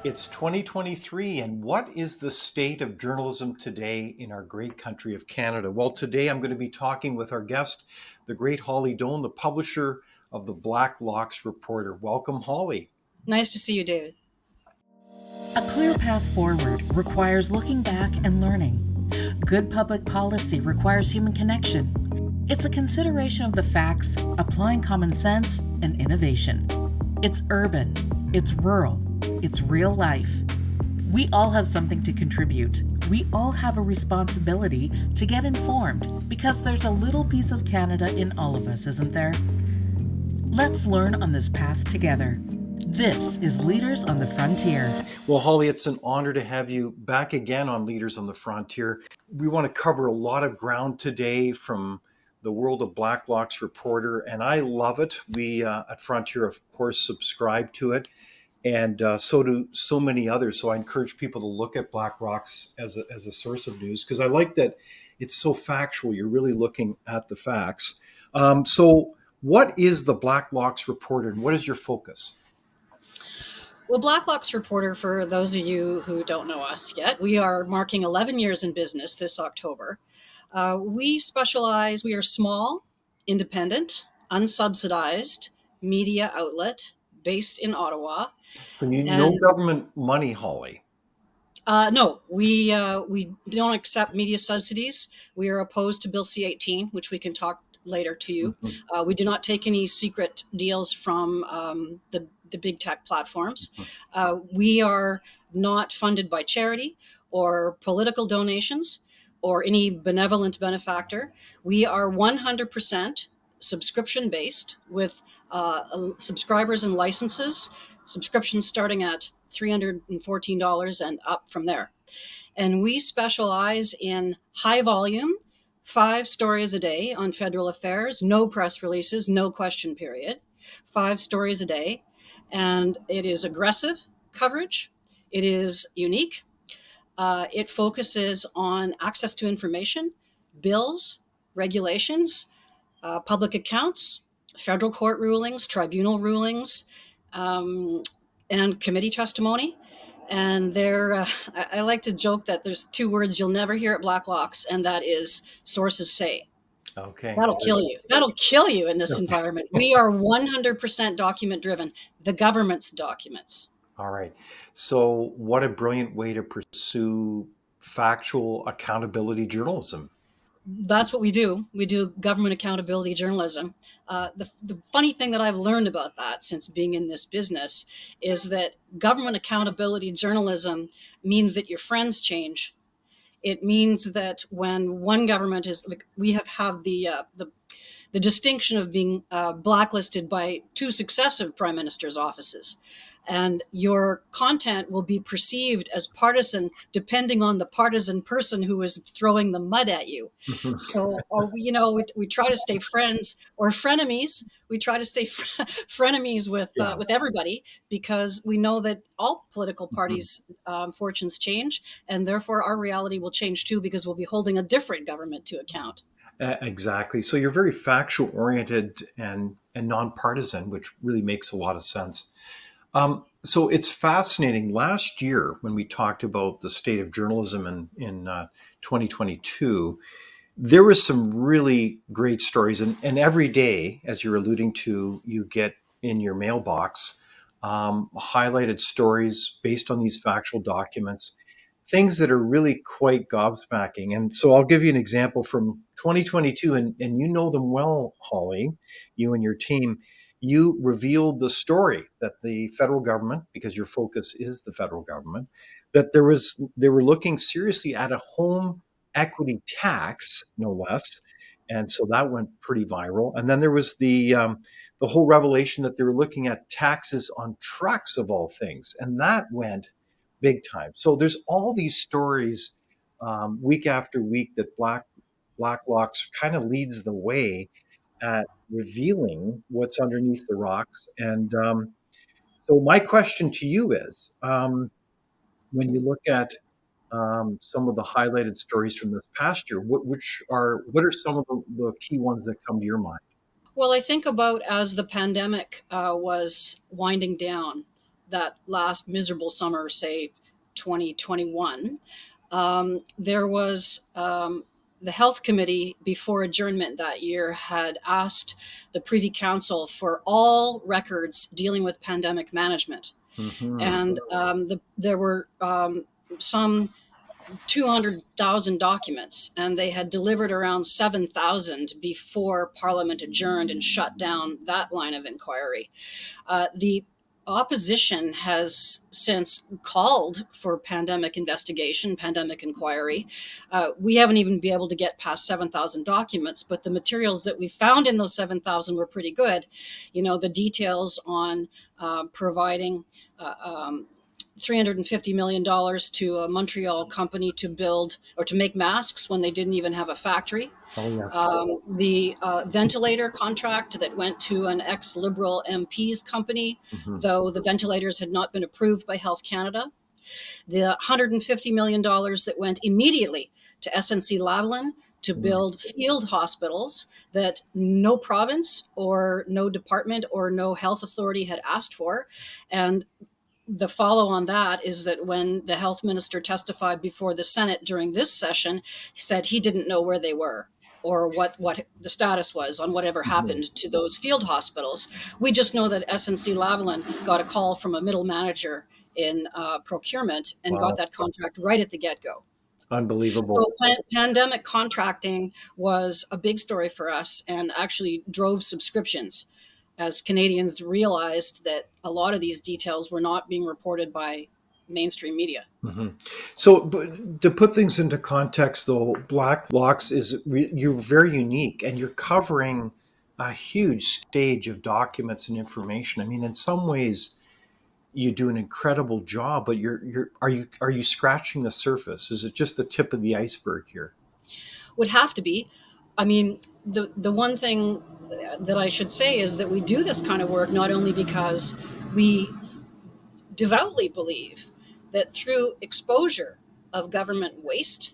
It's 2023, and what is the state of journalism today in our great country of Canada? Well, today I'm going to be talking with our guest, the great Holly Doan, the publisher of the Blacklocks Reporter. Welcome, Holly. Nice to see you, David. A clear path forward requires looking back and learning. Good public policy requires human connection. It's a consideration of the facts, applying common sense, and innovation. It's urban, it's rural, it's real life. We all have something to contribute. We all have a responsibility to get informed because there's a little piece of Canada in all of us, isn't there? Let's learn on this path together. This is Leaders on the Frontier. Well, Holly, it's an honor to have you back again on Leaders on the Frontier. We want to cover a lot of ground today from the world of Blacklocks Reporter, and I love it. We at Frontier, of course, subscribe to it, and so do so many others. So I encourage people to look at Blacklocks as a source of news, because I like that it's so factual. You're really looking at the facts. So what is the Blacklocks Reporter, and what is your focus? Well, Blacklocks Reporter, for those of you who don't know us yet, we are marking 11 years in business this October. We are small, independent, unsubsidized media outlet based in Ottawa. So no government money, Holly. No, we don't accept media subsidies. We are opposed to Bill C-18, which we can talk later to you. Mm-hmm. We do not take any secret deals from the big tech platforms. We are not funded by charity or political donations or any benevolent benefactor. We are 100% subscription based with subscribers and licenses, subscriptions starting at $314 and up from there. And we specialize in high volume, 5 stories a day on federal affairs, no press releases, no question period, 5 stories a day. And it is aggressive coverage. It is unique. It focuses on access to information, bills, regulations, public accounts, federal court rulings, tribunal rulings, and committee testimony. And I like to joke that there's 2 words you'll never hear at Blacklocks, and that is sources say. Okay. That'll kill you. That'll kill you in this environment. We are 100% document driven, the government's documents. All right. So what a brilliant way to pursue factual accountability journalism. That's what we do. We do government accountability journalism. The funny thing that I've learned about that since being in this business is that government accountability journalism means that your friends change. It means that when one government is, we have the distinction of being blacklisted by 2 successive prime ministers' offices. And your content will be perceived as partisan depending on the partisan person who is throwing the mud at you. So, we try to stay friends or frenemies. We try to stay frenemies with everybody, because we know that all political parties' fortunes change, and therefore our reality will change too, because we'll be holding a different government to account. Exactly. So you're very factual oriented and nonpartisan, which really makes a lot of sense. So it's fascinating. Last year, when we talked about the state of journalism in 2022, there were some really great stories. And every day, as you're alluding to, you get in your mailbox highlighted stories based on these factual documents, things that are really quite gobsmacking. And so I'll give you an example from 2022, and you know them well, Holly, you and your team. You revealed the story that the federal government, because your focus is the federal government, that they were looking seriously at a home equity tax, no less, and so that went pretty viral. And then there was the whole revelation that they were looking at taxes on trucks of all things, and that went big time. So there's all these stories week after week that Blacklocks kind of leads the way at revealing what's underneath the rocks. And so my question to you is, when you look at some of the highlighted stories from this past year, what are some of the key ones that come to your mind? Well, I think about as the pandemic was winding down, that last miserable summer, say 2021, there was the health committee before adjournment that year had asked the Privy Council for all records dealing with pandemic management. Hmm. And there were some 200,000 documents, and they had delivered around 7,000 before Parliament adjourned and shut down that line of inquiry. The opposition has since called for pandemic investigation, pandemic inquiry. We haven't even been able to get past 7,000 documents, but the materials that we found in those 7,000 were pretty good. You know, the details on providing $350 million to a Montreal company to build or to make masks when they didn't even have a factory. Oh, yes. The ventilator contract that went to an ex-Liberal MP's company, Hmm. though the ventilators had not been approved by Health Canada. The $150 million that went immediately to SNC Lavalin to build field hospitals that no province or no department or no health authority had asked for. And the follow on that is that when the health minister testified before the Senate during this session, he said he didn't know where they were or what the status was on whatever Hmm. happened to those field hospitals. We just know that SNC Lavalin got a call from a middle manager in procurement and got Wow. that contract right at the get-go. Unbelievable. So pandemic contracting was a big story for us and actually drove subscriptions as Canadians realized that a lot of these details were not being reported by mainstream media. Hmm. So, but to put things into context, though, Blacklocks you're very unique, and you're covering a huge stage of documents and information. I mean, in some ways, you do an incredible job, but are you scratching the surface? Is it just the tip of the iceberg here? Would have to be. I mean, the one thing that I should say is that we do this kind of work not only because we devoutly believe that through exposure of government waste,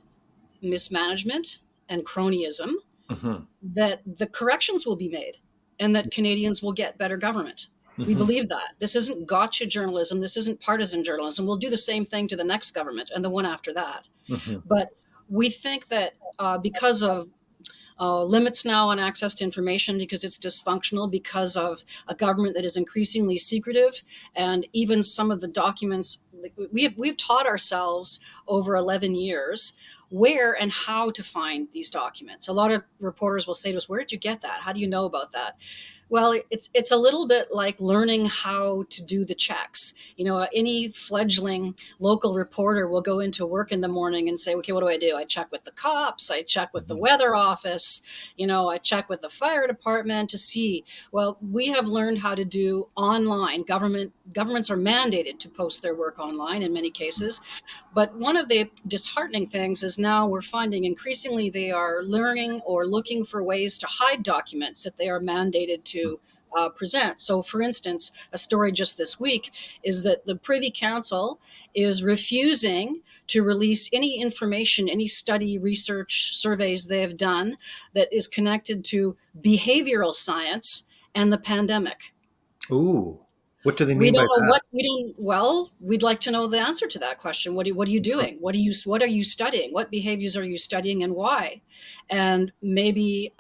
mismanagement, and cronyism, Hmm. that the corrections will be made and that Canadians will get better government. We Hmm. believe that. This isn't gotcha journalism. This isn't partisan journalism. We'll do the same thing to the next government and the one after that. Hmm. But we think that because of limits now on access to information, because it's dysfunctional, because of a government that is increasingly secretive, and even some of the documents we've taught ourselves over 11 years where and how to find these documents. A lot of reporters will say to us, "Where did you get that? How do you know about that?" Well, it's a little bit like learning how to do the checks. You know, any fledgling local reporter will go into work in the morning and say, "Okay, what do I do? I check with the cops, I check with the Hmm. weather office, you know, I check with the fire department to see." Well, we have learned how to do online. Governments are mandated to post their work online in many cases, but one of the disheartening things is now we're finding increasingly they are learning or looking for ways to hide documents that they are mandated to present. So, for instance, a story just this week is that the Privy Council is refusing to release any information, any study, research, surveys they have done that is connected to behavioral science and the pandemic. Ooh, what do they We mean by don't know that? what we don't. Well, we'd like to know the answer to that question. What are you doing? What are you studying? What behaviors are you studying and why? And maybe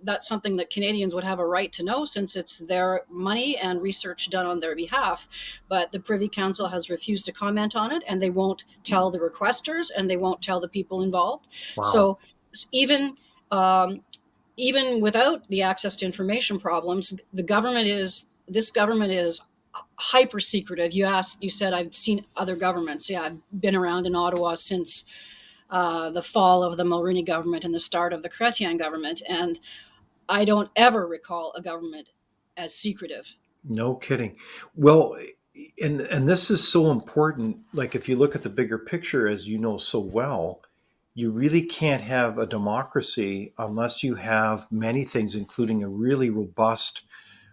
that's something that Canadians would have a right to know since it's their money and research done on their behalf. But the Privy Council has refused to comment on it, and they won't tell the requesters, and they won't tell the people involved. Wow. So even um, even without the access to information problems, this government is hyper secretive. You said I've seen other governments. Yeah, I've been around in Ottawa since the fall of the Mulroney government and the start of the Chrétien government, and I don't ever recall a government as secretive. No kidding. Well, and this is so important. Like if you look at the bigger picture, as you know so well, you really can't have a democracy unless you have many things, including a really robust,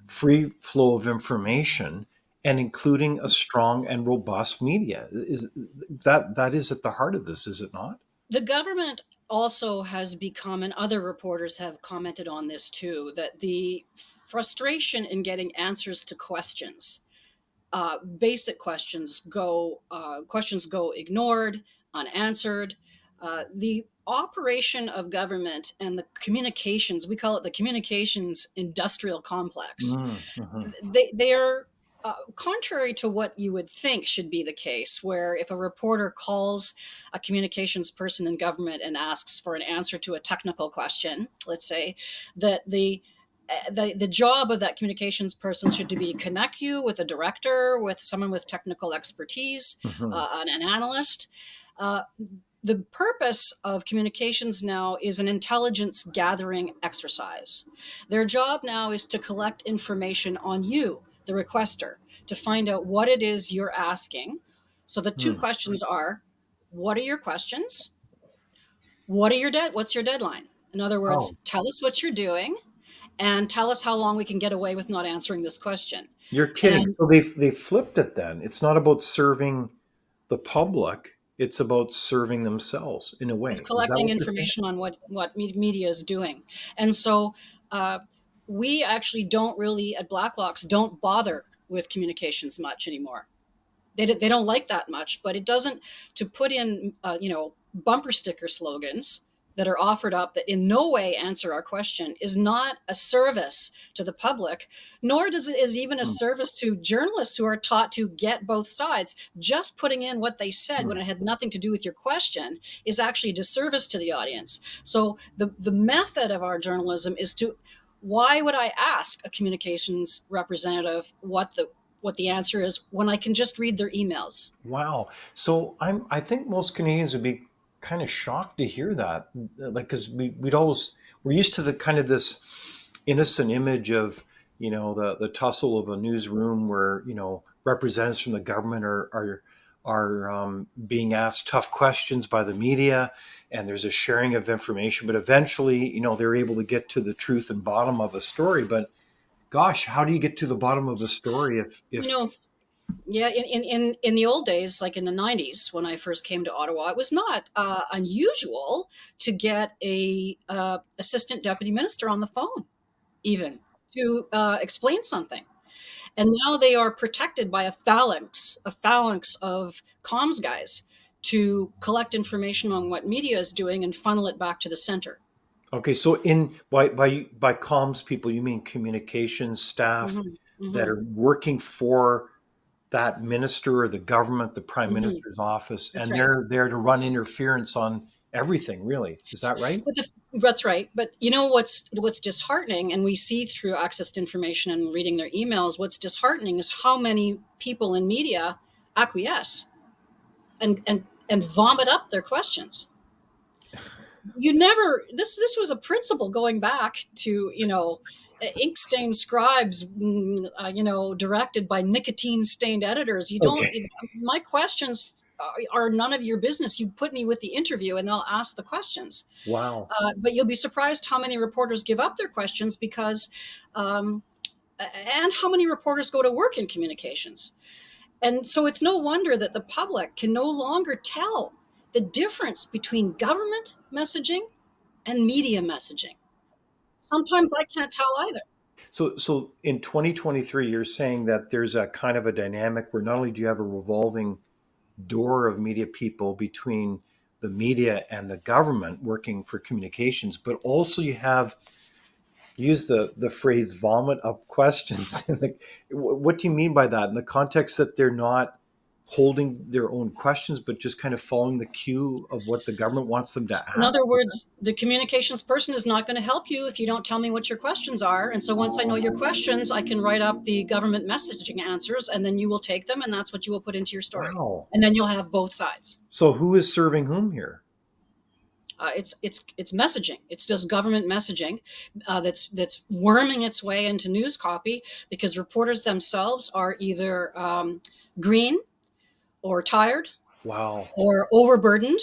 free flow of information, and including a strong and robust media. Is that is at the heart of this, is it not? The government also has become, and other reporters have commented on this too, that the frustration in getting answers to questions basic questions go ignored, unanswered. The operation of government and the communications, we call it the communications industrial complex, Mm-hmm. they're contrary to what you would think should be the case, where if a reporter calls a communications person in government and asks for an answer to a technical question, let's say, that the job of that communications person should be to connect you with a director, with someone with technical expertise, Mm-hmm. an analyst. Uh, the purpose of communications now is an intelligence gathering exercise. Their job now is to collect information on you, the requester, to find out what it is you're asking. So the two Hmm. questions are, what are your questions? What's your deadline? In other Oh, words, tell us what you're doing and tell us how long we can get away with not answering this question. you're kidding. And So they flipped it then. It's not about serving the public, it's about serving themselves in a it's way. Is that collecting what you're saying? information on what media is doing. And so uh, we actually don't really, at Blacklocks, don't bother with communications much anymore. They don't like that much, but it doesn't, to put in bumper sticker slogans that are offered up that in no way answer our question is not a service to the public, nor does it is even a Hmm. service to journalists who are taught to get both sides. Just putting in what they said when Hmm. it had nothing to do with your question is actually a disservice to the audience. So the method of our journalism is to, why would I ask a communications representative what the answer is when I can just read their emails? Wow. So I think most Canadians would be kind of shocked to hear that. Like, because we're used to the kind of this innocent image of, the tussle of a newsroom where, representatives from the government are being asked tough questions by the media, and there's a sharing of information, but eventually, they're able to get to the truth and bottom of a story. But gosh, how do you get to the bottom of a story You if know, yeah, in the old days, like in the 90s, when I first came to Ottawa, it was not unusual to get a assistant deputy minister on the phone, even to explain something. And now they are protected by a phalanx of comms guys to collect information on what media is doing and funnel it back to the center. Okay, so by comms people, you mean communications staff Hmm. that Hmm. are working for that minister or the government, the prime Hmm. minister's office, That's and right. they're there to run interference on everything, really. Is that right? That's right. But you know what's disheartening, and we see through access to information and reading their emails, what's disheartening is how many people in media acquiesce and vomit up their questions. You never, this was a principle going back to, ink stained scribes, directed by nicotine stained editors. You don't, Okay. my questions are none of your business. You put me with the interview and they'll ask the questions. Wow. But you'll be surprised how many reporters give up their questions because, um, and how many reporters go to work in communications. And so it's no wonder that the public can no longer tell the difference between government messaging and media messaging. Sometimes I can't tell either. So in 2023, you're saying that there's a kind of a dynamic where not only do you have a revolving door of media people between the media and the government working for communications, but also you have use the phrase vomit up questions. What do you mean by that in the context that they're not holding their own questions but just kind of following the cue of what the government wants them to In ask? other words, the communications person is not going to help you if you don't tell me what your questions are. And so once I know your questions, I can write up the government messaging answers, and then you will take them, and that's what you will put into your story. Wow. And then you'll have both sides. So who is serving whom here? It's messaging. It's just government messaging that's worming its way into news copy because reporters themselves are either green or tired Wow. or overburdened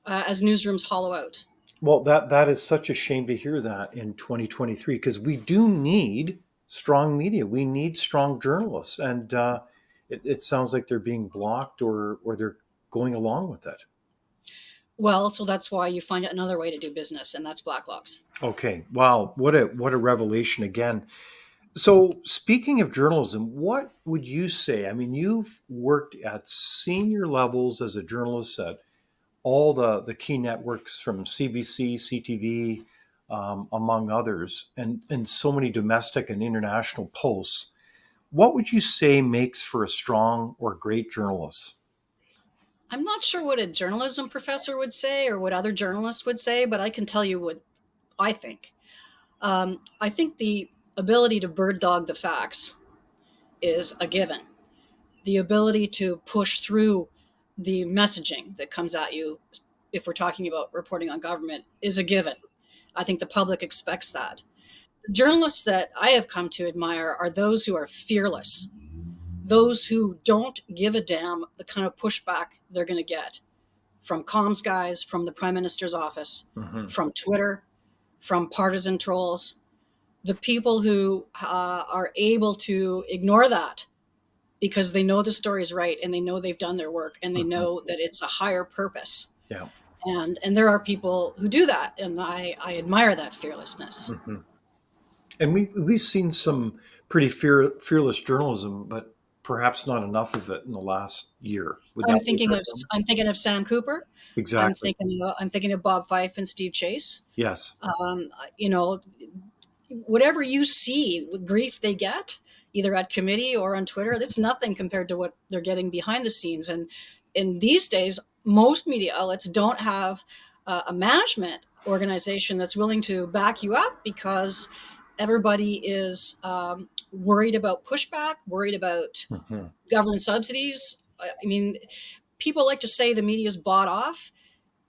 as newsrooms hollow out. Well, that is such a shame to hear that in 2023 because we do need strong media. We need strong journalists, and it sounds like they're being blocked or they're going along with it. Well, so that's why you find another way to do business, and that's Blacklocks. Okay. Wow. What a revelation again. So, speaking of journalism, what would you say? I mean, you've worked at senior levels as a journalist at all the key networks from CBC, CTV, among others, and so many domestic and international posts. What would you say makes for a strong or great journalist? I'm not sure what a journalism professor would say or what other journalists would say, but I can tell you what I think. I think the ability to bird dog the facts is a given. The ability to push through the messaging that comes at you, if we're talking about reporting on government, is a given. I think the public expects that. The journalists that I have come to admire are those who are fearless, those who don't give a damn the kind of pushback they're going to get from comms guys, from the prime minister's office, Hmm. from Twitter, from partisan trolls, the people who are able to ignore that because they know the story is right and they know they've done their work and they Hmm. know that it's a higher purpose. Yeah. And there are people who do that, and I admire that fearlessness. Hmm. And we've seen some pretty fearless journalism, but perhaps not enough of it in the last year. Would that be a fair comment? I'm thinking of Sam Cooper. Exactly. I'm thinking of Bob Fife and Steve Chase. Yes. Um, you know, whatever you see with grief they get, either at committee or on Twitter, that's nothing compared to what they're getting behind the scenes. And in these days, most media outlets don't have a management organization that's willing to back you up because everybody is worried about pushback, worried about Hmm. government subsidies. I mean, people like to say the media's bought off.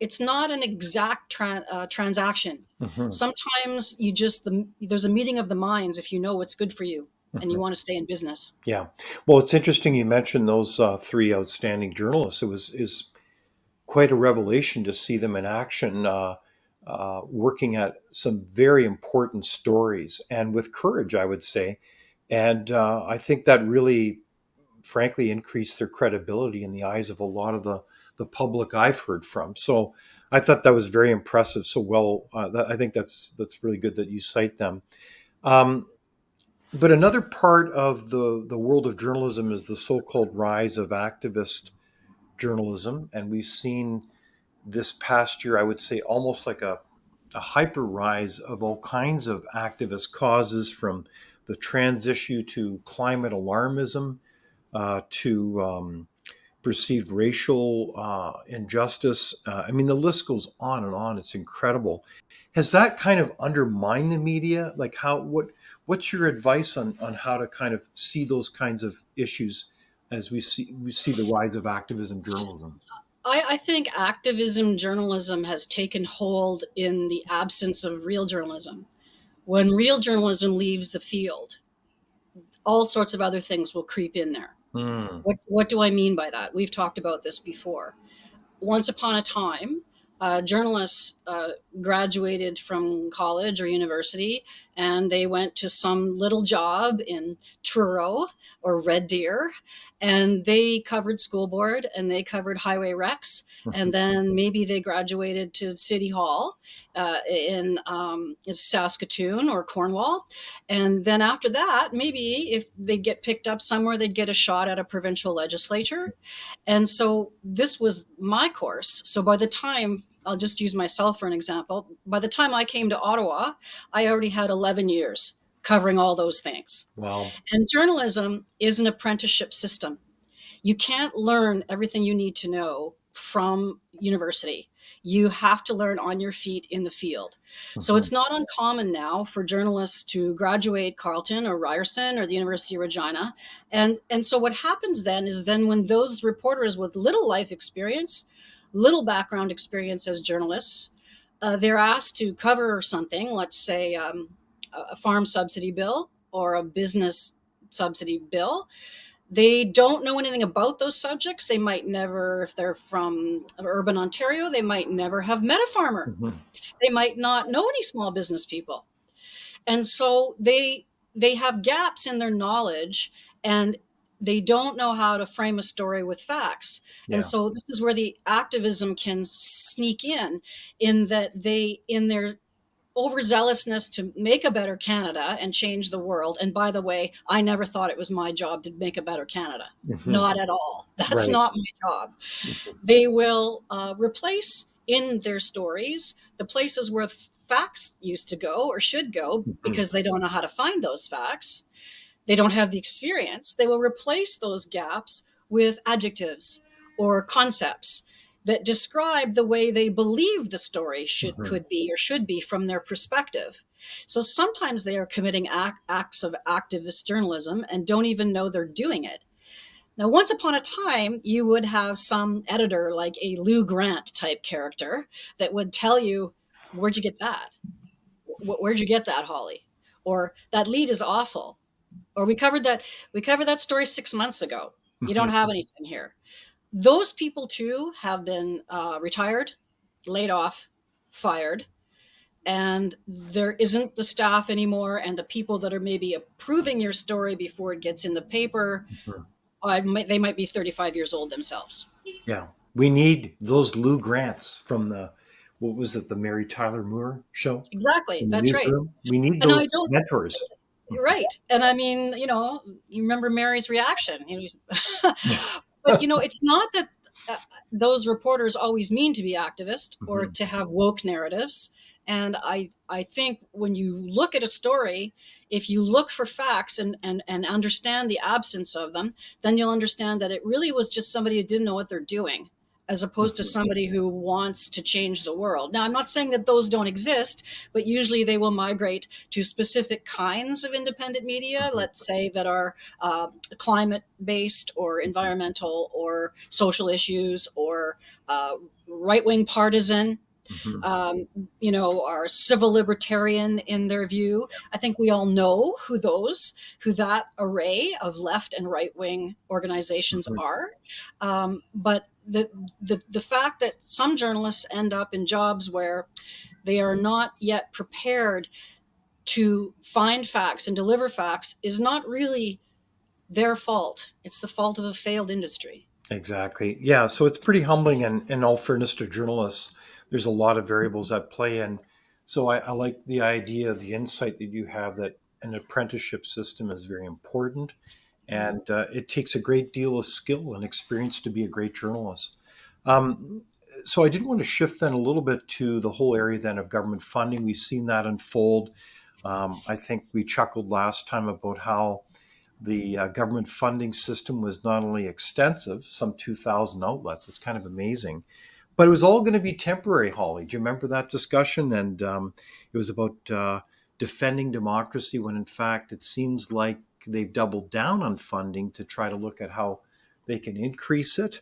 It's not an exact transaction. Hmm. Sometimes there's a meeting of the minds if you know what's good for you and you Hmm. want to stay in business. Yeah. Well, it's interesting you mentioned those three outstanding journalists. It was is quite a revelation to see them in action, working at some very important stories and with courage, I would say. And I think that really, frankly, increased their credibility in the eyes of a lot of the public I've heard from. So I thought that was very impressive. So well, I think that's really good that you cite them. Um, but another part of the world of journalism is the so-called rise of activist journalism, and we've seen this past year, I would say, almost like a hyper rise of all kinds of activist causes, from the trans issue to climate alarmism, to perceived racial injustice. I mean, the list goes on and on. It's incredible. Has that kind of undermined the media? Like, what's your advice on how to kind of see those kinds of issues as we see the rise of activism journalism? I think activism journalism has taken hold in the absence of real journalism. When real journalism leaves the field, all sorts of other things will creep in there. Mm. What do I mean by that? We've talked about this before. Once upon a time, journalists graduated from college or university and they went to some little job in Truro or Red Deer and they covered school board and they covered highway wrecks. And then maybe they graduated to City Hall in Saskatoon or Cornwall. And then after that, maybe if they get picked up somewhere, they'd get a shot at a provincial legislature. And so this was my course. So by the time, I'll just use myself for an example, by the time I came to Ottawa, I already had 11 years covering all those things. Wow. And journalism is an apprenticeship system. You can't learn everything you need to know from university. You have to learn on your feet in the field. So Mhm. it's not uncommon now for journalists to graduate Carleton or Ryerson or the University of Regina. And so what happens then is then when those reporters with little life experience, little background experience as journalists, they're asked to cover something, let's say a farm subsidy bill or a business subsidy bill. They don't know anything about those subjects. They might never, if they're from urban Ontario, they might never have met a farmer. Mhm. They might not know any small business people. And so they have gaps in their knowledge and they don't know how to frame a story with facts. And Yeah. so this is where the activism can sneak in that they in their overzealousness to make a better Canada and change the world. And by the way, I never thought it was my job to make a better Canada. Hmm. Not at all. That's Right. not my job. They will replace in their stories the places where facts used to go or should go Mhm. because they don't know how to find those facts. They don't have the experience. They will replace those gaps with adjectives or concepts that describe the way they believe the story Mhm. could be or should be from their perspective. So sometimes they are committing acts of activist journalism and don't even know they're doing it. Now, once upon a time, you would have some editor like a Lou Grant type character that would tell you, "Where'd you get that? Where'd you get that, Holly?" Or "That lead is awful." Or "We covered that story 6 months ago. You don't Mhm. have anything here." Those people too have been retired, laid off, fired, and there isn't the staff anymore. And the people that are maybe approving your story before it gets in the paper, Mhm. they might be 35 years old themselves. Yeah. We need those Lou Grants from what was it, the Mary Tyler Moore show Exactly, in the that's right. newsroom? We need And those I don't. mentors. Mhm. Right. And I mean, you remember Mary's reaction. But, it's not that uh, those reporters always mean to be activist or Mhm. to have woke narratives. And I think when you look at a story, if you look for facts and understand the absence of them, then you'll understand that it really was just somebody who didn't know what they're doing, as opposed to Mhm. somebody who wants to change the world. Now, I'm not saying that those don't exist, but usually they will migrate to specific kinds of independent media, Mhm. let's say, that are climate based or environmental or social issues or right wing partisan, Mhm. um, are civil libertarian in their view. I think we all know who that array of left and right wing organizations Mhm. are. But the fact that some journalists end up in jobs where they are not yet prepared to find facts and deliver facts is not really their fault. It's the fault of a failed industry. Exactly. Yeah. So it's pretty humbling. And in all fairness to journalists, there's a lot of variables at play. And so I like the idea, the insight that you have that an apprenticeship system is very important. And it takes a great deal of skill and experience to be a great journalist. Um, so I did want to shift then a little bit to the whole area then of government funding. We've seen that unfold. I think we chuckled last time about how the government funding system was not only extensive, some 2,000 outlets. It's kind of amazing, but it was all going to be temporary, Holly. Do you remember that discussion? And it was about defending democracy when, in fact, it seems like they've doubled down on funding to try to look at how they can increase it.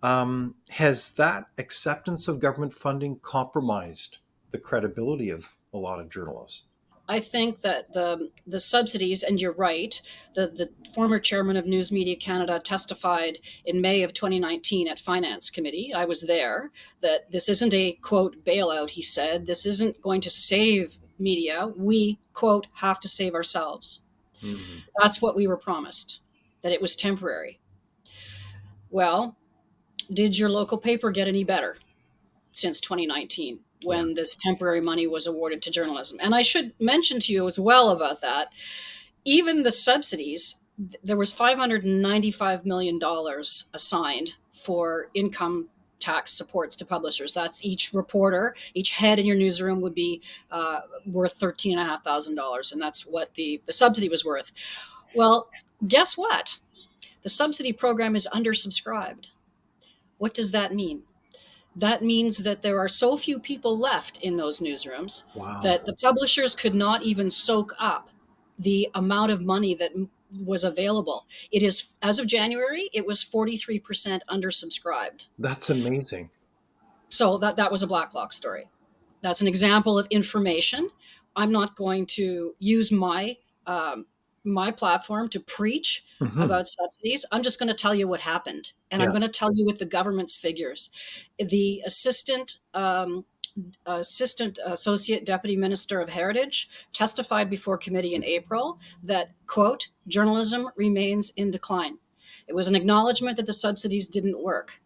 Has that acceptance of government funding compromised the credibility of a lot of journalists? I think that the subsidies, and you're right, the former chairman of News Media Canada testified in May of 2019 at Finance Committee. I was there. That this isn't a quote bailout. He said this isn't going to save media. We quote have to save ourselves. Mhm. That's what we were promised. That it was temporary. Well, did your local paper get any better since 2019 Yeah. when this temporary money was awarded to journalism? And I should mention to you as well about that, even the subsidies, there was $595 million assigned for income tax supports to publishers. That's each reporter, each head in your newsroom would be worth $13,500. And that's what the subsidy was worth. Well, guess what? The subsidy program is undersubscribed. What does that mean? That means that there are so few people left in those newsrooms Wow. that the publishers could not even soak up the amount of money that was available. It is, as of January, it was 43% undersubscribed. That's amazing. So that was a Blacklock story. That's an example of information. I'm not going to use um, my platform to preach Hmm. about subsidies. I'm just going to tell you what happened, and I'm Yeah. going to tell you with the government's figures. The assistant associate deputy minister of heritage testified before committee in April that quote journalism remains in decline. It was an acknowledgement that the subsidies didn't work.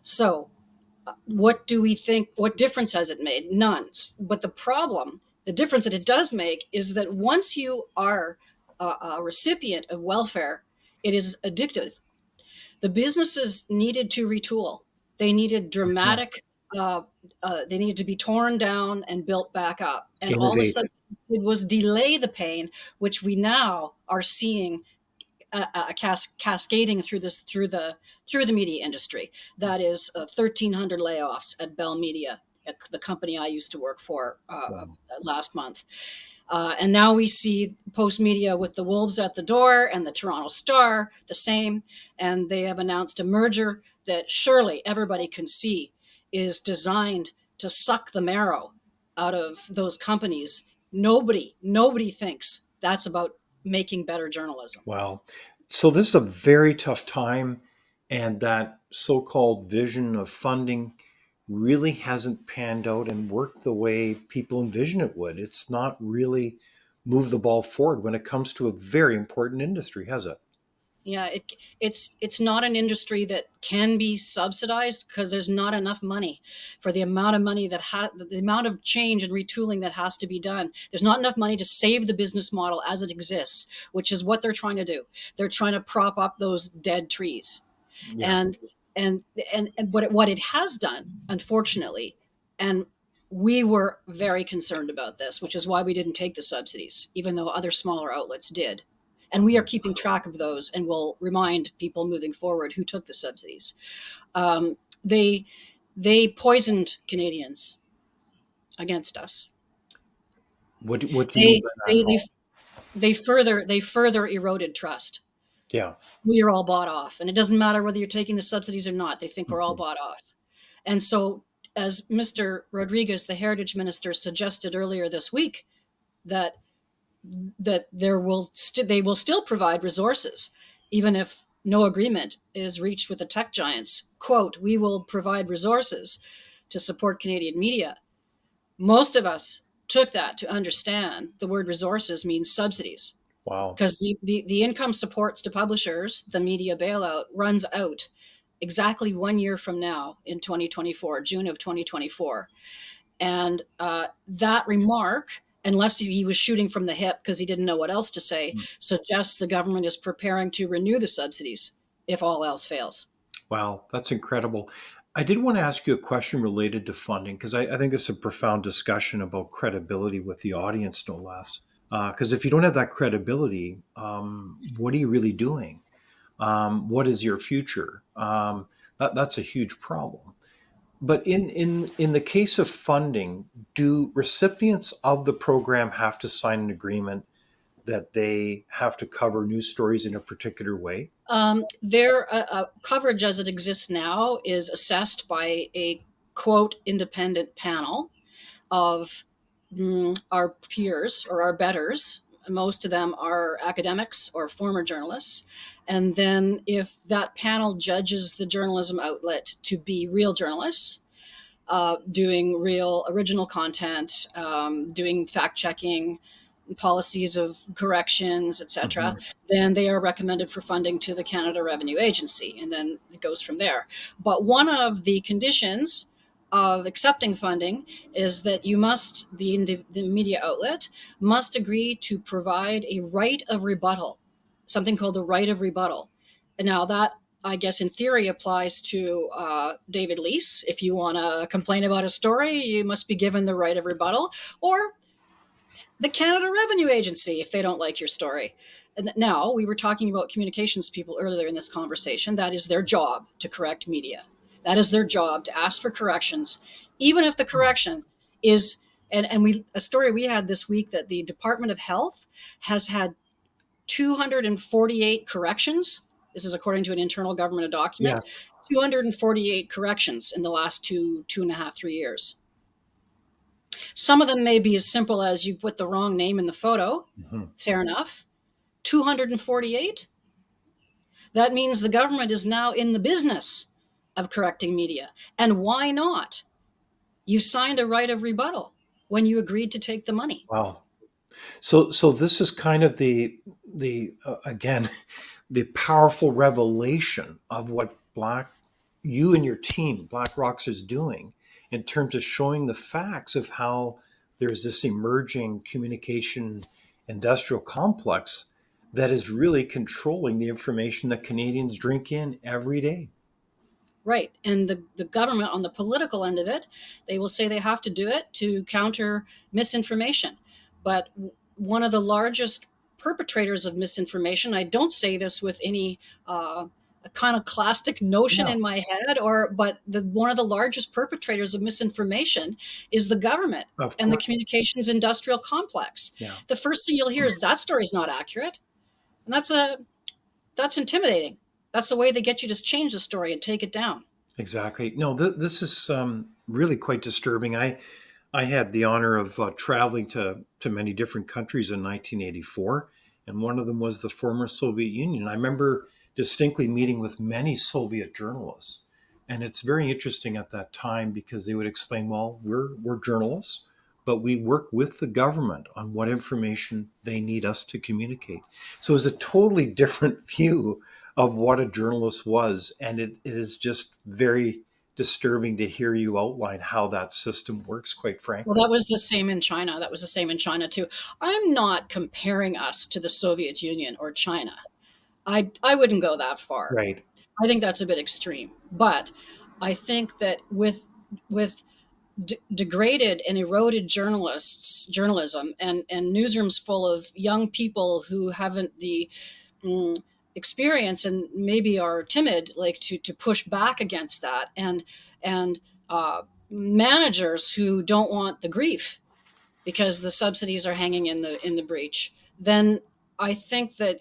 So what do we think? What difference has it made? None. But the problem The difference that it does make is that once you are a recipient of welfare, it is addictive. The businesses needed to retool. They needed Mhm. dramatic. They needed to be torn down and built back up. And all the Innovate. sudden, it was delay the pain, which we now are seeing cascading through the media industry. That is 1,300 layoffs at Bell Media, the company I used to work for Wow. last month. And now we see Post Media with the Wolves at the door and the Toronto Star, the same. And they have announced a merger that surely everybody can see is designed to suck the marrow out of those companies. Nobody thinks that's about making better journalism. Wow. So this is a very tough time, and that so-called vision of funding really hasn't panned out and worked the way people envision it would. It's not really moved the ball forward when it comes to a very important industry, has it? Yeah, it's not an industry that can be subsidized because there's not enough money for the amount of money the amount of change and retooling that has to be done. There's not enough money to save the business model as it exists, which is what they're trying to do. They're trying to prop up those dead trees. Yeah. and and what it has done, unfortunately, and we were very concerned about this, which is why we didn't take the subsidies, even though other smaller outlets did. And we are keeping track of those, and will remind people moving forward who took the subsidies. Um, they they poisoned Canadians against us. What do you mean They by that, they they, Paul? they further eroded trust. Yeah. We are all bought off, and it doesn't matter whether you're taking the subsidies or not. They think we're all Mhm. bought off. And so, as Mr. Rodriguez, the heritage minister, suggested earlier this week, that they will still provide resources, even if no agreement is reached with the tech giants. Quote, "We will provide resources to support Canadian media." Most of us took that to understand the word resources means subsidies, Wow. because the income supports to publishers, the media bailout, runs out exactly 1 year from now in 2024, June of 2024. And that remark, unless he was shooting from the hip because he didn't know what else to say, suggests the government is preparing to renew the subsidies if all else fails. Wow, that's incredible. I did want to ask you a question related to funding because I think it's a profound discussion about credibility with the audience, no less. Because if you don't have that credibility, what are you really doing? What is your future? That's a huge problem. But in the case of funding, do recipients of the program have to sign an agreement that they have to cover news stories in a particular way? Their coverage as it exists now is assessed by a quote independent panel of our peers or our betters. Most of them are academics or former journalists. And then, if that panel judges the journalism outlet to be real journalists, doing real original content, doing fact checking, policies of corrections, etc., Mhm. then they are recommended for funding to the Canada Revenue Agency, and then it goes from there. But one of the conditions of accepting funding is that the media outlet must agree to provide a right of rebuttal, something called the right of rebuttal. And now that, I guess, in theory, applies to David Leis. If you want to complain about a story, you must be given the right of rebuttal, or the Canada Revenue Agency if they don't like your story. And now, we were talking about communications people earlier in this conversation. That is their job, to correct media. That is their job, to ask for corrections, even if the correction is. And we a story we had this week that the Department of Health has had 248 corrections. This is according to an internal government Yeah. document. 248 corrections in the last 2.5, 3 years. Some of them may be as simple as you put the wrong name in the photo. Mhm. Fair enough. 248? That means the government is now in the business of correcting media. And why not? You signed a right of rebuttal when you agreed to take the money. Wow. So this is kind of the again the powerful revelation of what you and your team, Blacklocks, is doing in terms of showing the facts of how there's this emerging communication industrial complex that is really controlling the information that Canadians drink in every day. Right. And the government on the political end of it, they will say they have to do it to counter misinformation. But one of the largest perpetrators of misinformation, I don't say this with any iconoclastic notion Yeah, in my head, but one of the largest perpetrators of misinformation is the government of and the course. communications industrial complex. Yeah, The first thing you'll hear is that story's not accurate. And that's intimidating. That's the way they get you to change the story and take it down. exactly. No, this is really quite disturbing. I had the honor of traveling to many different countries in 1984, and one of them was the former Soviet Union. I remember distinctly meeting with many Soviet journalists, and it's very interesting at that time because they would explain, "Well, we're journalists, but we work with the government on what information they need us to communicate." So it's a totally different view of what a journalist was, and it is just very disturbing to hear you outline how that system works, quite Well, frankly. that was the same in China. That was the same in China too. I'm not comparing us to the Soviet Union or China. I wouldn't go that far. Right. I think that's a bit extreme. But I think that with degraded and eroded journalism, and newsrooms full of young people who haven't the mm, experience and maybe are timid, like to push back against that, and managers who don't want the grief because the subsidies are hanging in the breach, then I think that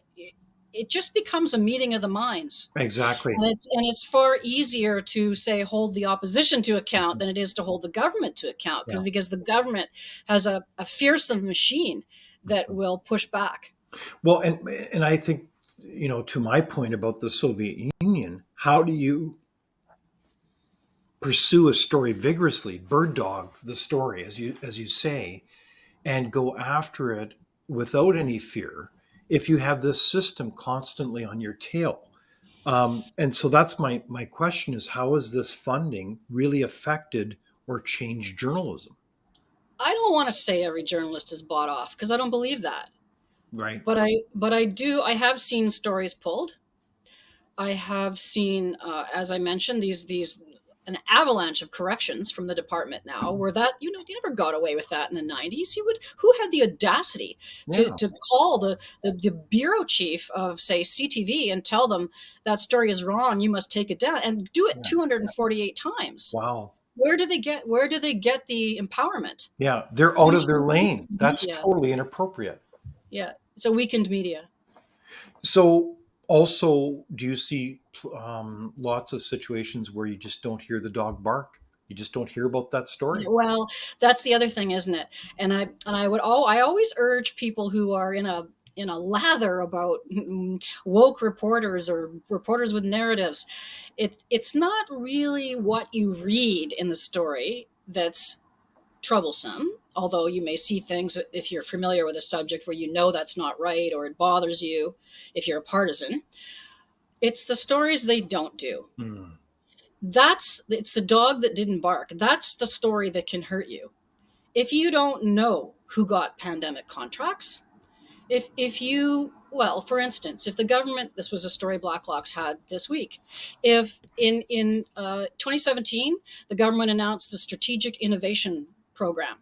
it just becomes a meeting of the minds. Exactly. And it's far easier to say hold the opposition to account than it is to hold the government to account, Yeah. because the government has a fearsome machine that will push back. Well, and I think, to my point about the Soviet Union, how do you pursue a story vigorously, bird dog the story, as you say, and go after it without any fear if you have this system constantly on your tail? And so that's my question is, how has this funding really affected or changed journalism? I don't want to say every journalist is bought off because I don't believe that. Right. But I have seen stories pulled. I have seen, as I mentioned, these an avalanche of corrections from the department now, where that you never got away with that in the 90s. Who had the audacity to Yeah. to call the bureau chief of, say, CTV and tell them that story is wrong, you must take it down, and do it Yeah. 248 times? Wow. Where do they get the empowerment? Yeah. They're out Comes of their from lane. That's media. totally inappropriate. Yeah, it's a weakened media. So, also, do you see lots of situations where you just don't hear the dog bark? You just don't hear about that story. Well, that's the other thing, isn't it? And I always urge people who are in a lather about woke reporters or reporters with narratives. It's not really what you read in the story that's troublesome, although you may see things if you're familiar with a subject where that's not right or it bothers you if you're a partisan. It's the stories they don't do. Hmm. It's the dog that didn't bark. That's the story that can hurt you. If you don't know who got pandemic contracts, if you well, for instance, if the government, this was a story Blacklocks had this week, if in 2017 the government announced the strategic innovation program,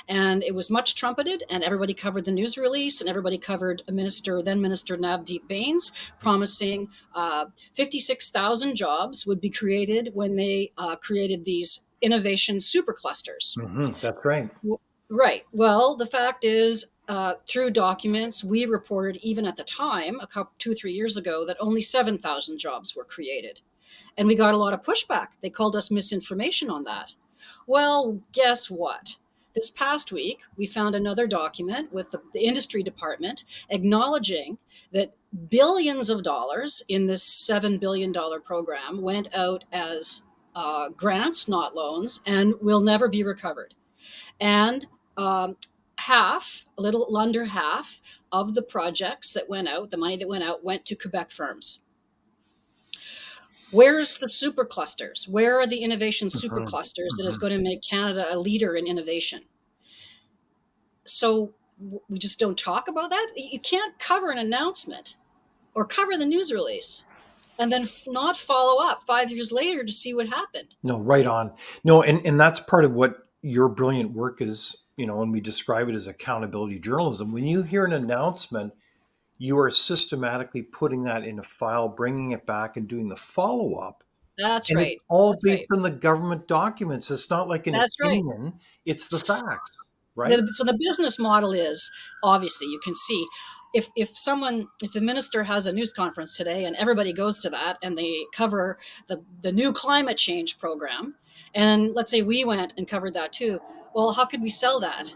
and it was much trumpeted, and everybody covered the news release, and everybody covered then minister Navdeep Bains promising 56,000 jobs would be created when they created these innovation superclusters. That's right. Right. Well, the fact is, through documents, we reported even at the time, 2 or 3 years ago, that only 7,000 jobs were created. And we got a lot of pushback. They called us misinformation on that. Well, guess what? This past week, we found another document with the industry department acknowledging that billions of dollars in this $7 billion program went out as grants, not loans, and will never be recovered. And a little under half of the projects that went out, the money that went out, went to Quebec firms. Where's the superclusters? Where are the innovation Hmm. superclusters that is Hmm. going to make Canada a leader in innovation? So we just don't talk about that. You can't cover an announcement or cover the news release and then not follow up 5 years later to see what happened. No, right on. No, and that's part of what your brilliant work is, when we describe it as accountability journalism. When you hear an announcement, you are systematically putting that in a file, bringing it back and doing the follow up. That's And it's right. all That's based right. on the government documents. It's not like an That's right. opinion, it's the facts, right? So the business model is, obviously, you can see, if the minister has a news conference today and everybody goes to that and they cover the new climate change program, and let's say we went and covered that too, well, how could we sell that?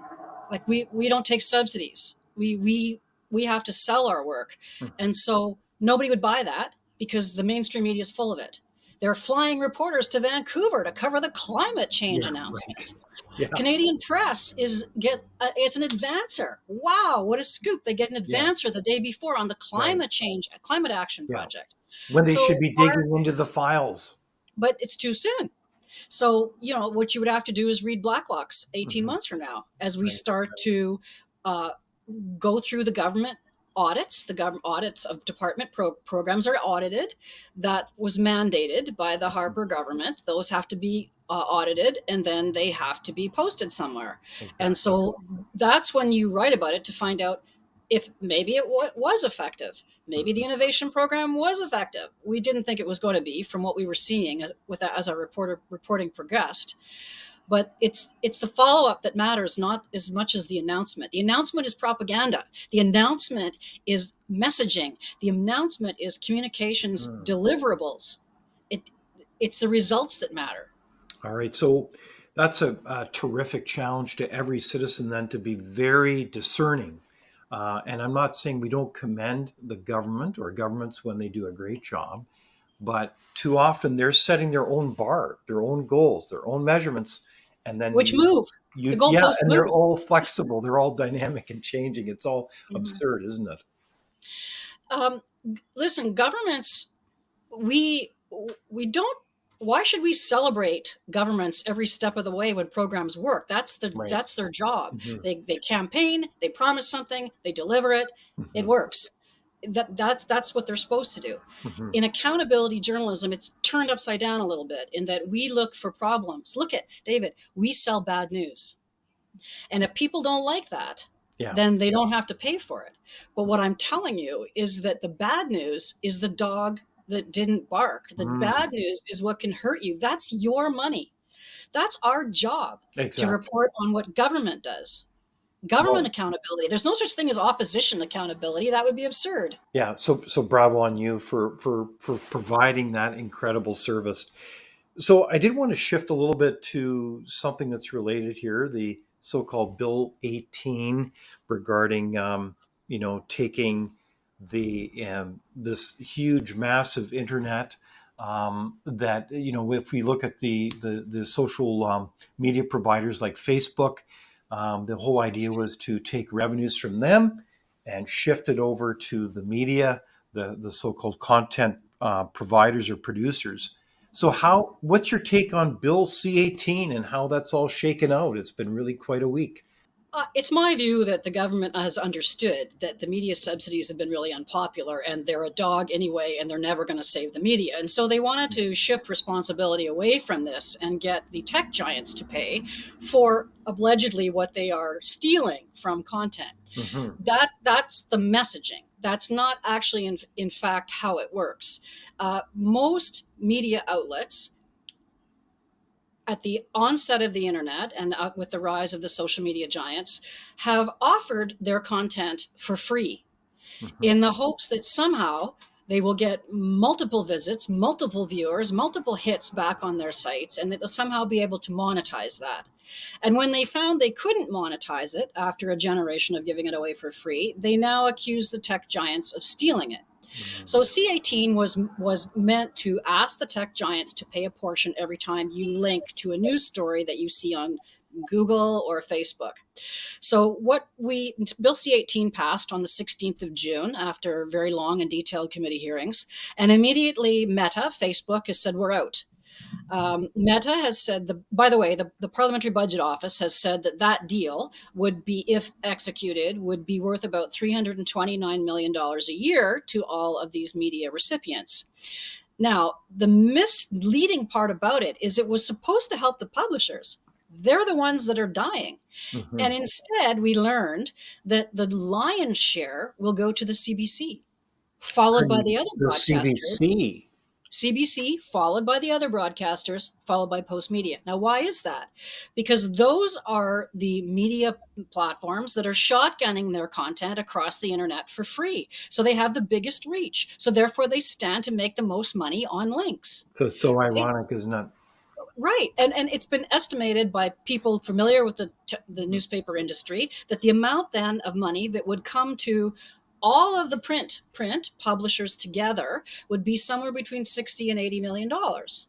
Like, we don't take subsidies. We have to sell our work, Mhm. and so nobody would buy that because the mainstream media is full of it. They're flying reporters to Vancouver to cover the climate change Yeah, right. announcement. Yeah, Canadian Press it's an advancer. Wow, what a scoop! They get an yeah, advancer the day before on the right. climate action Yeah. project. When they should So be digging into the files. but it's too soon. So, what you would have to do is read Blacklocks 18 Mhm. months from now as we Right. start to uh, go through the government audits. The government audits of department programs are audited. That was mandated by the Mhm. Harper government. Those have to be audited, and then they have to be posted somewhere. And Exactly. so that's when you write about it to find out if maybe it was effective. Maybe the Mhm. innovation program was effective. We didn't think it was going to be from what we were seeing with as our reporting progressed. But it's the follow up that matters, not as much as the announcement. The announcement is propaganda. The announcement is messaging. The announcement is communications Mm. deliverables. It it's the results that matter. All right. So that's a terrific challenge to every citizen then to be very discerning. And I'm not saying we don't commend the government or governments when they do a great job, but too often they're setting their own bar, their own goals, their own measurements, and then Which move? The yeah, goalposts and they're move. all flexible, they're all dynamic and changing. It's all Mhm. absurd, isn't it? Um, Listen, governments, we we don't. Why should we celebrate governments every step of the way when programs work? Right. That's their job. Hmm. They campaign, they promise something, they deliver it, it Hmm. works. That's what they're supposed to do. Hmm. In accountability journalism, it's turned upside down a little bit in that we look for problems. Look at David, we sell bad news. And if people don't like that, Yeah. then they don't have to pay for it. But what I'm telling you is that the bad news is the dog that didn't bark. The Mm. bad news is what can hurt you. That's your money. That's our job to Exactly. report on what government does. Government Well, accountability. There's no such thing as opposition accountability. That would be absurd. yeah. So bravo on you for providing that incredible service. So I did want to shift a little bit to something that's related here, the so-called Bill 18 regarding, taking the this huge, massive internet. That if we look at the social media providers like Facebook, the whole idea was to take revenues from them and shift it over to the media, the so-called content providers or producers. So what's your take on Bill C-18 and how that's all shaken out? It's been really quite a week. It's my view that the government has understood that the media subsidies have been really unpopular and they're a dog anyway, and they're never going to save the media. And so they wanted to shift responsibility away from this and get the tech giants to pay for allegedly what they are stealing from content. Hmm. That's the messaging. That's not actually, in fact, how it works. Most media outlets at the onset of the internet and with the rise of the social media giants have offered their content for free Hmm. in the hopes that somehow they will get multiple visits, multiple viewers, multiple hits back on their sites, and that they'll somehow be able to monetize that. And when they found they couldn't monetize it after a generation of giving it away for free, they now accuse the tech giants of stealing it. So C18 was meant to ask the tech giants to pay a portion every time you link to a news story that you see on Google or Facebook. So Bill C18 passed on the 16th of June after very long and detailed committee hearings, and immediately Meta, Facebook, has said we're out. Meta has said, by the way, the Parliamentary Budget Office has said that that deal would be, if executed, would be worth about $329 million a year to all of these media recipients. Now, the misleading part about it is it was supposed to help the publishers. They're the ones that are dying. Mhm. And instead, we learned that the lion's share will go to the CBC, followed by the other The broadcasters. CBC. CBC, followed by the other broadcasters, followed by Post Media. Now, why is that? Because those are the media platforms that are shotgunning their content across the internet for free. So they have the biggest reach. So therefore, they stand to make the most money on links. So ironic, isn't it? Right. And it's been estimated by people familiar with the newspaper industry that the amount then of money that would come to all of the print publishers together would be somewhere between 60 and 80 million dollars.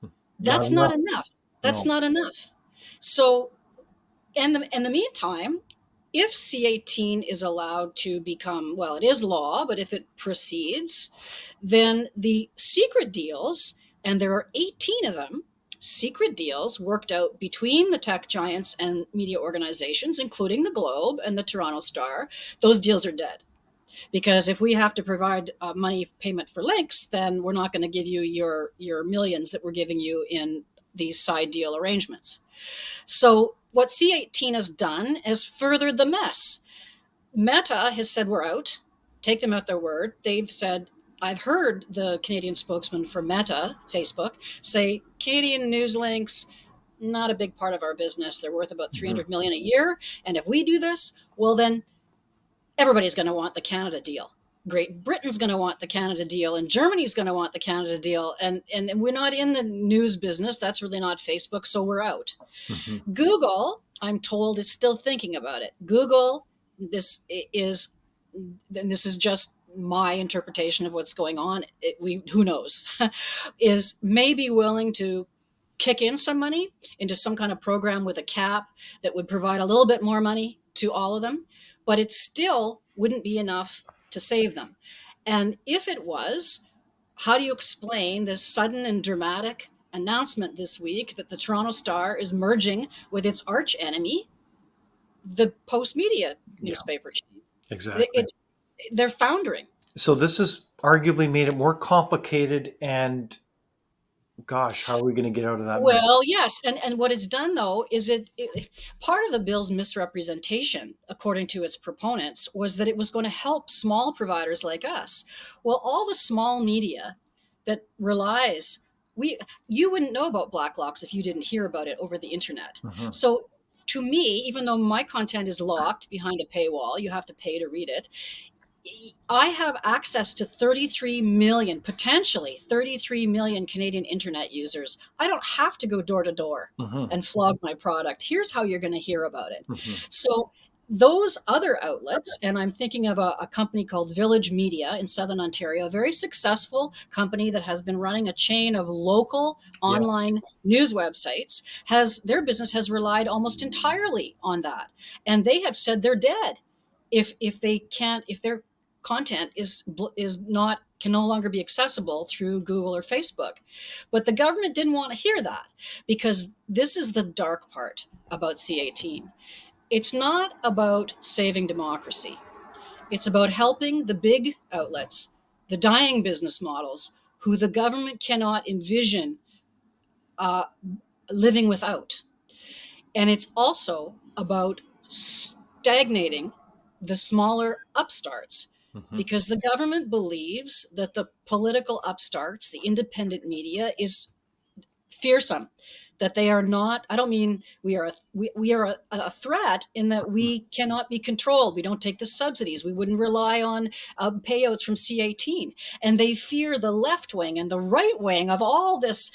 Not That's not enough. enough. That's No. not enough. So in the meantime, if C18 is allowed to become, well, it is law, but if it proceeds, then the secret deals, and there are 18 of them, secret deals worked out between the tech giants and media organizations, including the Globe and the Toronto Star, those deals are dead. Because if we have to provide money payment for links, then we're not going to give you your millions that we're giving you in these side deal arrangements. So what C18 has done is furthered the mess. Meta has said we're out. Take them at their word. They've said, I've heard the Canadian spokesman for Meta, Facebook, say Canadian news links, not a big part of our business. They're worth about Mhm. 300 million a year. And if we do this, well, then everybody's going to want the Canada deal. Great Britain's going to want the Canada deal, and Germany's going to want the Canada deal. And we're not in the news business. That's really not Facebook. So we're out. Mhm. Google, I'm told, is still thinking about it. Google, this is, and this is just my interpretation of what's going on. Who knows, is maybe willing to kick in some money into some kind of program with a cap that would provide a little bit more money to all of them, but it still wouldn't be enough to save them. And if it was, how do you explain this sudden and dramatic announcement this week that the Toronto Star is merging with its arch enemy, the Post Media Yeah, newspaper chain? exactly. They're foundering. So this has arguably made it more complicated. And gosh, how are we going to get out of that mess? Well, yes, and what it's done though is part of the bill's misrepresentation, according to its proponents, was that it was going to help small providers like us. Well, all the small media that relies we you wouldn't know about Blacklocks if you didn't hear about it over the internet. Mhm. So to me, even though my content is locked behind a paywall, you have to pay to read it. I have access to 33 million, potentially 33 million Canadian internet users. I don't have to go door to door Mhm. and flog my product. Here's how you're going to hear about it. Mhm. So, those other outlets, and I'm thinking of a company called Village Media in Southern Ontario, a very successful company that has been running a chain of local Yeah. online news websites, has their business has relied almost entirely on that. And they have said they're dead if they can't, if their content is not, can no longer be accessible through Google or Facebook. But the government didn't want to hear that, because this is the dark part about C18. It's not about saving democracy. It's about helping the big outlets, the dying business models, who the government cannot envision uh, living without. And it's also about stagnating the smaller upstarts, Mhm. because the government believes that the political upstarts, the independent media, is fearsome, that they are not, I don't mean we are a threat in that we cannot be controlled, we don't take the subsidies, we wouldn't rely on payouts from C18, and they fear the left wing and the right wing of all this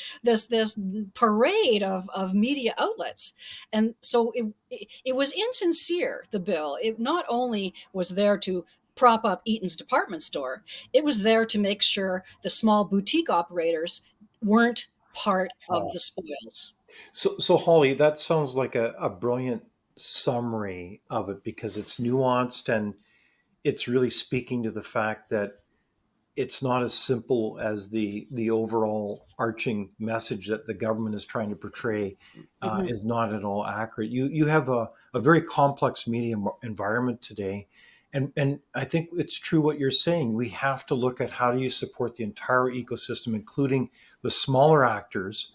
parade of media outlets. And so it was insincere, the bill. It not only was there to prop up Eaton's department store, it was there to make sure the small boutique operators weren't part of the spoils. So Holly, that sounds like a brilliant summary of it, because it's nuanced and it's really speaking to the fact that it's not as simple as the overall arching message that the government is trying to portray Mhm. is not at all accurate. You have a very complex media environment today, and I think it's true what you're saying. We have to look at how do you support the entire ecosystem, including the smaller actors,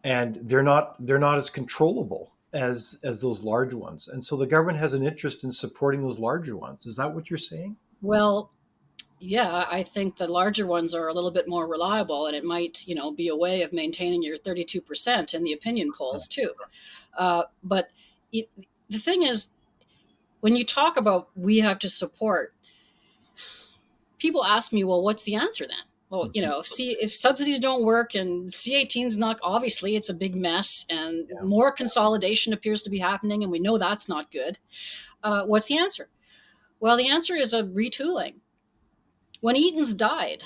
and they're not as controllable as those large ones. And so the government has an interest in supporting those larger ones. Is that what you're saying? Well, yeah, I think the larger ones are a little bit more reliable, and it might, be a way of maintaining your 32% in the opinion polls too. But it, the thing is, when you talk about we have to support, people ask me, well, what's the answer then? Well, Mhm. if subsidies don't work and C18's not, obviously it's a big mess and Yeah. more consolidation appears to be happening, and we know that's not good. What's the answer? Well, the answer is a retooling. When Eaton's died,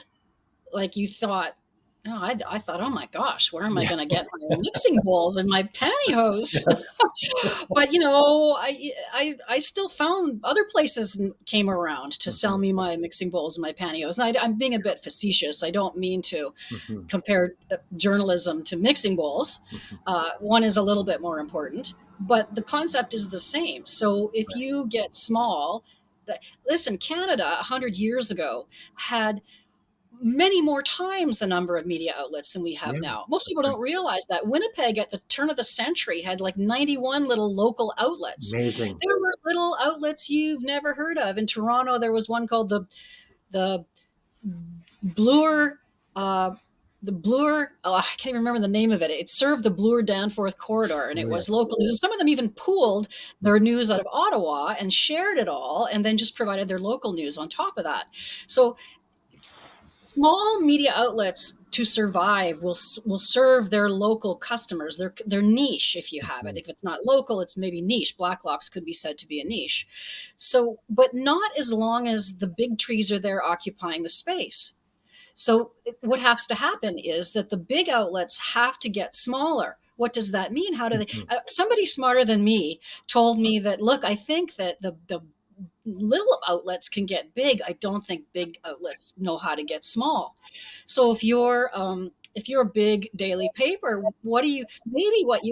like you thought, oh, I thought, oh my gosh, where am I Yeah. going to get my mixing bowls and my pantyhose? Yes. But I still found other places came around to sell Mhm. me my mixing bowls and my pantyhose. And I'm being a bit facetious. I don't mean to Mhm. compare journalism to mixing bowls. Mhm. One is a little bit more important, but the concept is the same. So if Right. you get small, listen, Canada 100 years ago had many more times the number of media outlets than we have Yeah. now. Most That's people right. don't realize that Winnipeg at the turn of the century had like 91 little local outlets. Amazing. There were little outlets you've never heard of. In Toronto, there was one called the Bloor. Uh, the Bloor, I can't even remember the name of it. It served the Bloor Danforth corridor, and it Oh, was yes. local news. Some of them even pooled their news out of Ottawa and shared it all, and then just provided their local news on top of that. So small media outlets to survive will serve their local customers, their niche. If you have it, Mhm. if it's not local, it's maybe niche. Blacklocks could be said to be a niche. So, but not as long as the big trees are there occupying the space. So what has to happen is that the big outlets have to get smaller. What does that mean? How do they? Mhm. Somebody smarter than me told me that, look, I think that the little outlets can get big. I don't think big outlets know how to get small. So if you're a big daily paper, what you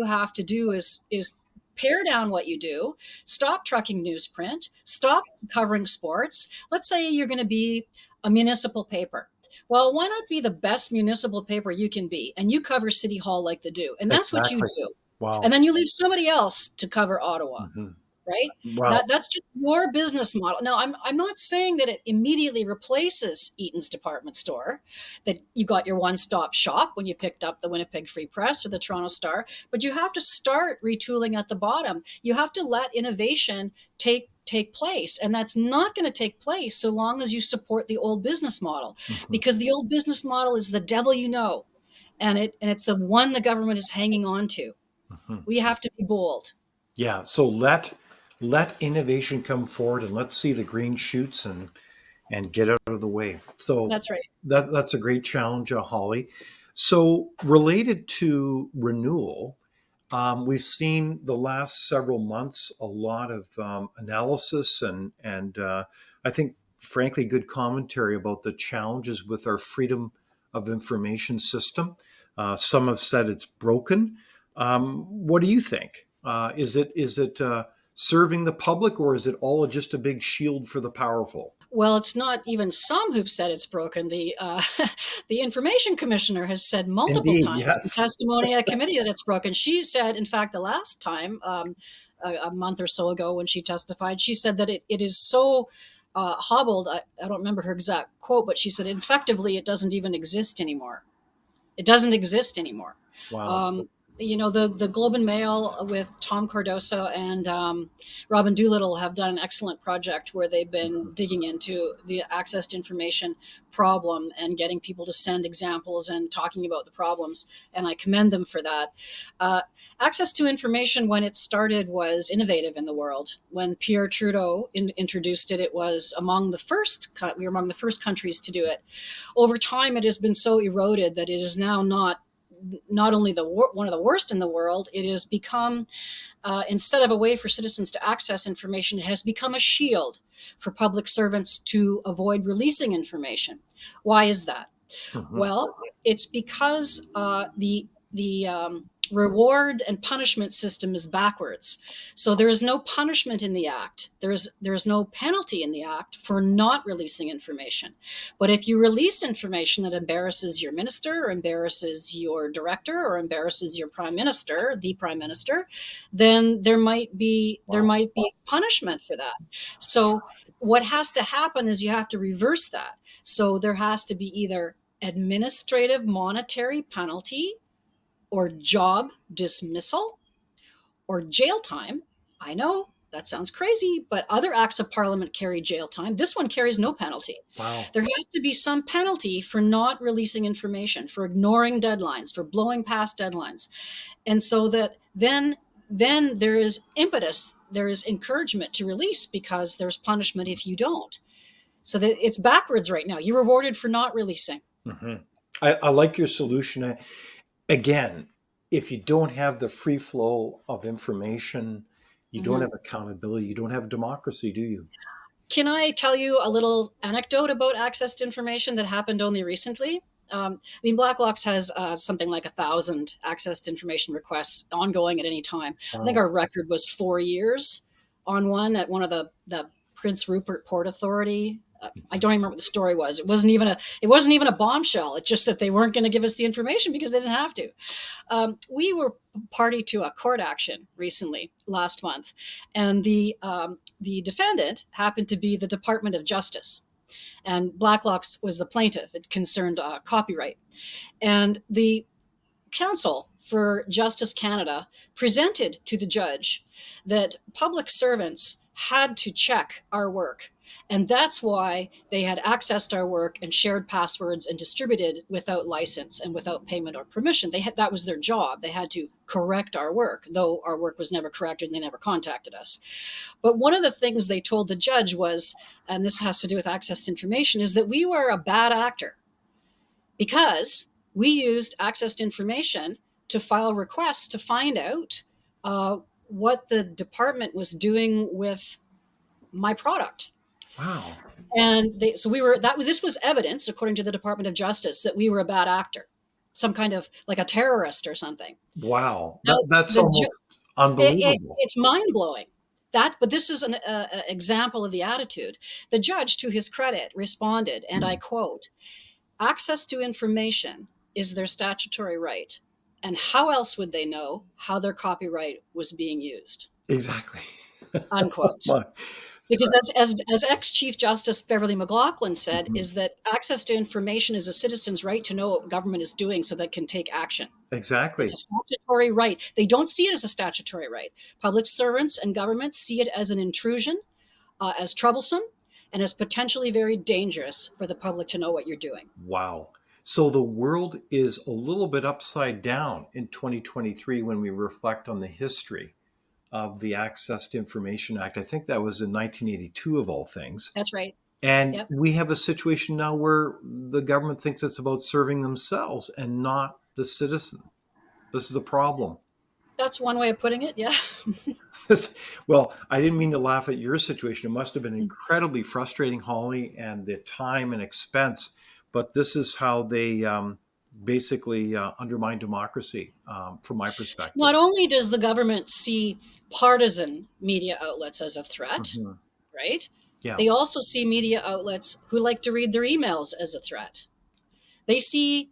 have to do is pare down what you do, stop trucking newsprint, stop covering sports. Let's say you're going to be a municipal paper. Well, why not be the best municipal paper you can be? And you cover City Hall like they do. And that's what you Exactly. do. And Wow. then you leave somebody else to cover Ottawa, Mhm. right? Wow. That's just your business model. Now, I'm not saying that it immediately replaces Eaton's department store, that you got your one-stop shop when you picked up the Winnipeg Free Press or the Toronto Star, but you have to start retooling at the bottom. You have to let innovation take place, and that's not going to take place so long as you support the old business model, Mhm. because the old business model is the devil and it's the one the government is hanging on to. Mhm. We have to be bold. Yeah. So let innovation come forward, and let's see the green shoots and get out of the way. So That's right. that's a great challenge, Holly. So related to renewal, we've seen the last several months a lot of analysis and I think, frankly, good commentary about the challenges with our freedom of information system. Some have said it's broken. What do you think? Is it serving the public, or is it all just a big shield for the powerful? Well, it's not even some who've said it's broken. The information commissioner has said multiple Indeed, times in yes. testimony at committee that it's broken. She said, in fact, the last time, a month or so ago when she testified, she said that it is so hobbled. I don't remember her exact quote, but she said, effectively, it doesn't even exist anymore. It doesn't exist anymore. Wow. Um, the Globe and Mail with Tom Cardoso and Robin Doolittle have done an excellent project where they've been digging into the access to information problem and getting people to send examples and talking about the problems. And I commend them for that. Uh, Access to information, when it started, was innovative in the world. When Pierre Trudeau introduced it, it was among the first. We were among the first countries to do it. Over time, it has been so eroded that it is now not not only one of the worst in the world, it has become, instead of a way for citizens to access information, it has become a shield for public servants to avoid releasing information. Why is that? Mhm. Well, it's because the reward and punishment system is backwards. So there is no punishment in the act. There is no penalty in the act for not releasing information. But if you release information that embarrasses your minister, or embarrasses your director, or embarrasses your prime minister, the prime minister, then there might be punishment for that. So what has to happen is you have to reverse that. So there has to be either administrative monetary penalty, or job dismissal, or jail time. I know that sounds crazy, but other acts of parliament carry jail time. This one carries no penalty. Wow. There has to be some penalty for not releasing information, for ignoring deadlines, for blowing past deadlines. And so that then there is impetus, there is encouragement to release, because there's punishment if you don't. So that it's backwards right now. You're rewarded for not releasing. Mhm. I like your solution. Again, if you don't have the free flow of information, you don't Mhm. have accountability, you don't have democracy, do you? Can I tell you a little anecdote about access to information that happened only recently? Blacklocks has something like 1,000 access to information requests ongoing at any time. I think Wow. our record was 4 years on one at one of the Prince Rupert Port Authority. I don't even remember what the story was. It wasn't even a bombshell. It's just that they weren't going to give us the information because they didn't have to. We were party to a court action recently, last month, and the defendant happened to be the Department of Justice, and Blacklocks was the plaintiff. It concerned copyright, and the counsel for Justice Canada presented to the judge that public servants had to check our work. And that's why they had accessed our work and shared passwords and distributed without license and without payment or permission. That was their job. They had to correct our work, though our work was never corrected and they never contacted us. But one of the things they told the judge was, and this has to do with access to information, is that we were a bad actor because we used access to information to file requests to find out what the department was doing with my product. Wow. And this was evidence, according to the Department of Justice, that we were a bad actor, some kind of like a terrorist or something. Wow. Now, That's almost unbelievable. it's mind blowing. But this is an example of the attitude. The judge, to his credit, responded, and I quote, "Access to information is their statutory right. And how else would they know how their copyright was being used?" Exactly. Unquote. My- Because as ex-Chief Justice Beverly McLaughlin said, Mhm. is that access to information is a citizen's right to know what government is doing so they can take action. Exactly. It's a statutory right. They don't see it as a statutory right. Public servants and governments see it as an intrusion, as troublesome, and as potentially very dangerous for the public to know what you're doing. Wow. So the world is a little bit upside down in 2023 when we reflect on the history of the Access to Information Act. I think that was in 1982 of all things. That's right. And Yep. we have a situation now where the government thinks it's about serving themselves and not the citizen. This is a problem. That's one way of putting it. Yeah. Well, I didn't mean to laugh at your situation. It must have been incredibly frustrating, Holly, and the time and expense. But this is how they basically undermine democracy, from my perspective. Not only does the government see partisan media outlets as a threat, Mhm. right? Yeah. They also see media outlets who like to read their emails as a threat. They see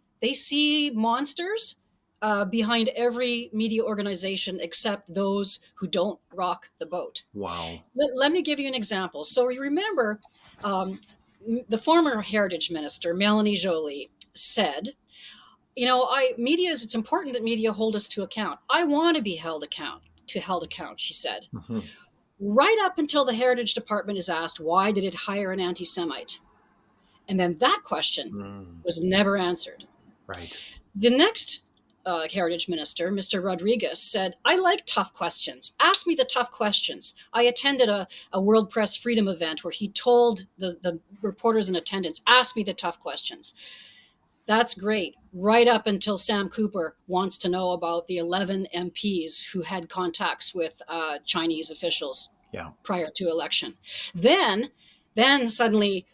monsters behind every media organization except those who don't rock the boat. Wow. Let me give you an example. So you remember um, the former Heritage Minister, Melanie Joly, said, it's important that media hold us to account. I want to be held account, she said. Mhm. Right up until the Heritage Department is asked, why did it hire an anti-Semite? And then that question Mm, was never answered. right. The next Heritage Minister, Mr. Rodriguez, said, I like tough questions. Ask me the tough questions. I attended a World Press Freedom event where he told the reporters in attendance, ask me the tough questions. That's great. Right up until Sam Cooper wants to know about the 11 MPs who had contacts with Chinese officials Yeah. prior to election. Then, then suddenly,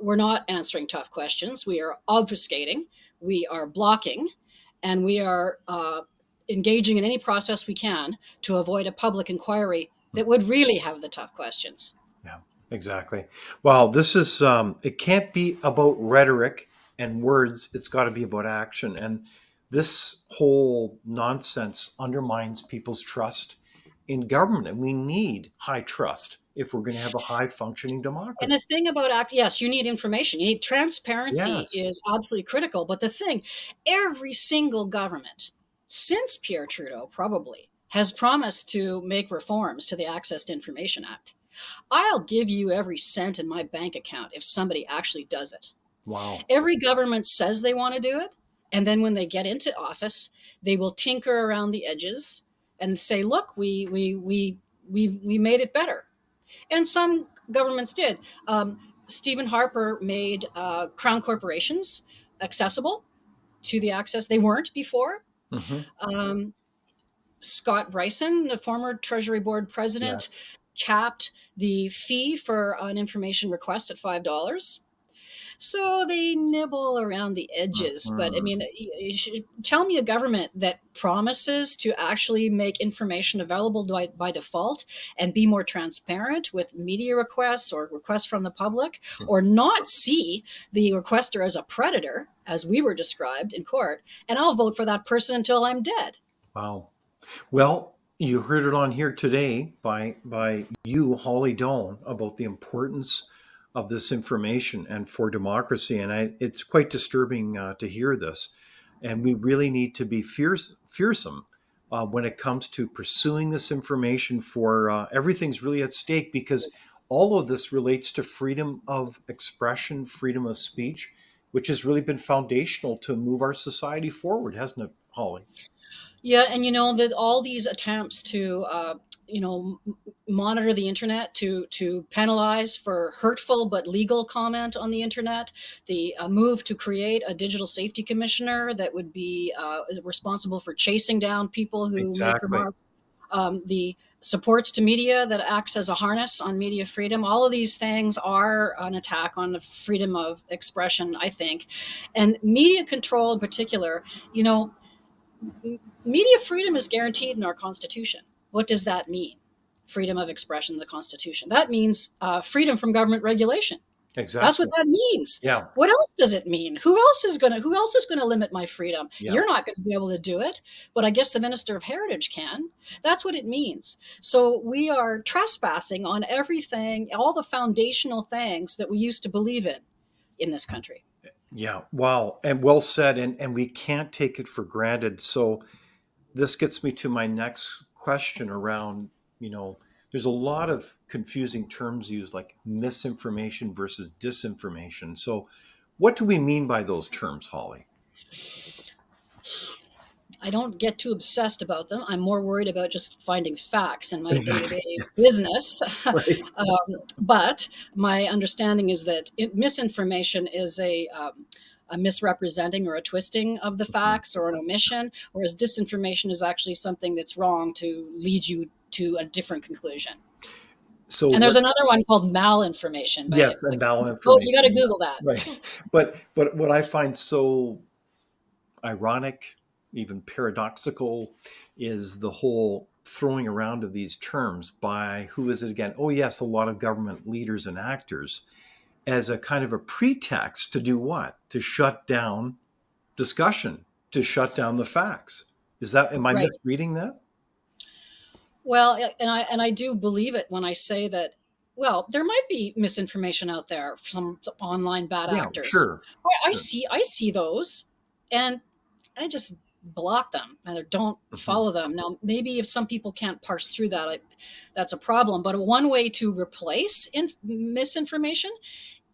we're not answering tough questions. We are obfuscating. We are blocking, and we are engaging in any process we can to avoid a public inquiry that would really have the tough questions. Yeah, exactly. Well, this is, it can't be about rhetoric and words. It's got to be about action. And this whole nonsense undermines people's trust in government. And we need high trust if we're going to have a high functioning And the democracy. thing about yes, you need information. You need transparency Yes. is absolutely critical. But the thing, every single government since Pierre Trudeau probably has promised to make reforms to the Access to Information Act. I'll give you every cent in my bank account if somebody actually does it. Wow. Every government says they want to do it, and then when they get into office, they will tinker around the edges and say, "Look, we made it better." And some governments did. Stephen Harper made crown corporations accessible to the access they weren't before. Hmm. Um, Scott Bryson, the former Treasury Board Yeah. president, capped the fee for an information request at $5. So they nibble around the edges. But I Hmm. mean, you should tell me a government that promises to actually make information available by default and be more transparent with media requests or requests from the public, or not see the requester as a predator, as we were described in court, and I'll vote for that person until I'm dead. Wow. Well, you heard it on here today by you, Holly Doan, about the importance of this information and for democracy. And it's quite disturbing to hear this. And we really need to be fearsome when it comes to pursuing this information. For everything's really at stake because all of this relates to freedom of expression, freedom of speech, which has really been foundational to move our society forward, hasn't it, Holly? Yeah, and you know that all these attempts to monitor the internet to penalize for hurtful but legal comment on the internet, the move to create a digital safety commissioner that would be responsible for chasing down people who make Exactly. remarks, the supports to media that acts as a harness on media freedom. All of these things are an attack on the freedom of expression, I think, and media control in particular. You know, media freedom is guaranteed in our Constitution. What does that mean? Freedom of expression in the Constitution. That means freedom from government regulation. That's what Exactly. that means. Yeah. What else does it mean? Who else is gonna limit my freedom? Yeah. You're not gonna be able to do it, but I guess the Minister of Heritage can. That's what it means. So we are trespassing on everything, all the foundational things that we used to believe in this country. Yeah. Wow. And well said. And we can't take it for granted. So this gets me to my next question around, you know, there's a lot of confusing terms used like misinformation versus disinformation. So what do we mean by those terms, Holly? I don't get too obsessed about them. I'm more worried about just finding facts in my day to Exactly. day Yes. business. Right. But my understanding is that misinformation is a misrepresenting or a twisting of the Mhm. facts or an omission, whereas disinformation is actually something that's wrong to lead you to a different conclusion. So And there's what, another one called malinformation, but yes, and oh, you got to malinformation. Google that. Right. But what I find so ironic, even paradoxical, is the whole throwing around of these terms by who is it again? Oh, yes, a lot of government leaders and actors as a kind of a pretext to do what? To shut down discussion, to shut down the facts. Am I Right. misreading that? Well, and I do believe it when I say that. Well, there might be misinformation out there from online bad Yeah, actors. sure. I Sure. see those, and I just block them and don't Mhm. follow them. Now, maybe if some people can't parse through that, that's a problem. But one way to replace misinformation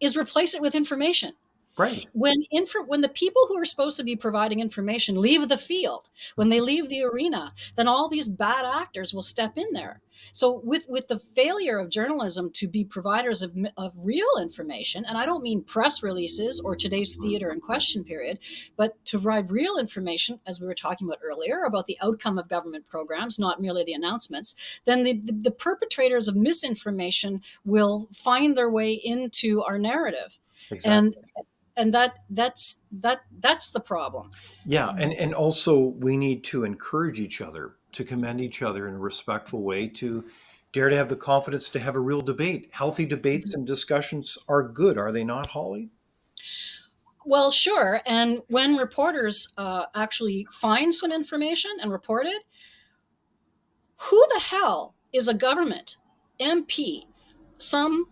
is replace it with information. Right. When the people who are supposed to be providing information leave the field, when they leave the arena, then all these bad actors will step in there. So with the failure of journalism to be providers of real information, and I don't mean press releases or today's theater and question period, but to provide real information, as we were talking about earlier, about the outcome of government programs, not merely the announcements, then the perpetrators of misinformation will find their way into our narrative. And Exactly. that's the problem. Yeah, and also we need to encourage each other, to commend each other in a respectful way, to dare to have the confidence to have a real debate. Healthy debates and discussions are good, are they not, Holly? Well, sure. And when reporters actually find some information and report it, who the hell is a government MP, some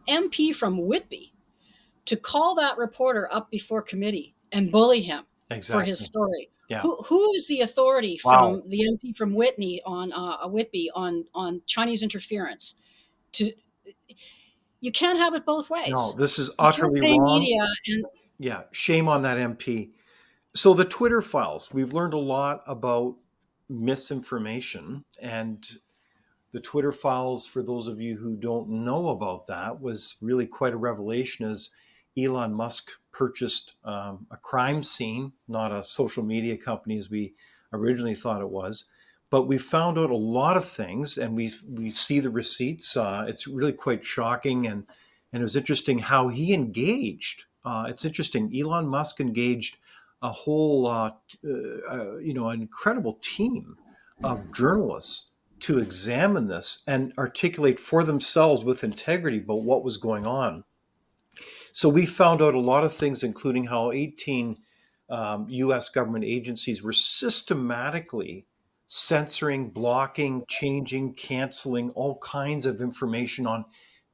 MP from Whitby, to call that reporter up before committee and bully him for his Exactly. story? Yeah. Who is the authority Wow. from the MP from Whitby on Chinese interference? To You can't have it both No, ways. this is You can't utterly pay wrong. media and Yeah, shame on that MP. So the Twitter files, we've learned a lot about misinformation, and the Twitter files, for those of you who don't know about that, was really quite a revelation as Elon Musk purchased a crime scene, not a social media company as we originally thought it was. But we found out a lot of things, and we see the receipts. It's really quite shocking, and it was interesting how he engaged. It's interesting. Elon Musk engaged a whole, an incredible team of journalists to examine this and articulate for themselves with integrity about what was going on. So we found out a lot of things, including how 18 US government agencies were systematically censoring, blocking, changing, canceling all kinds of information on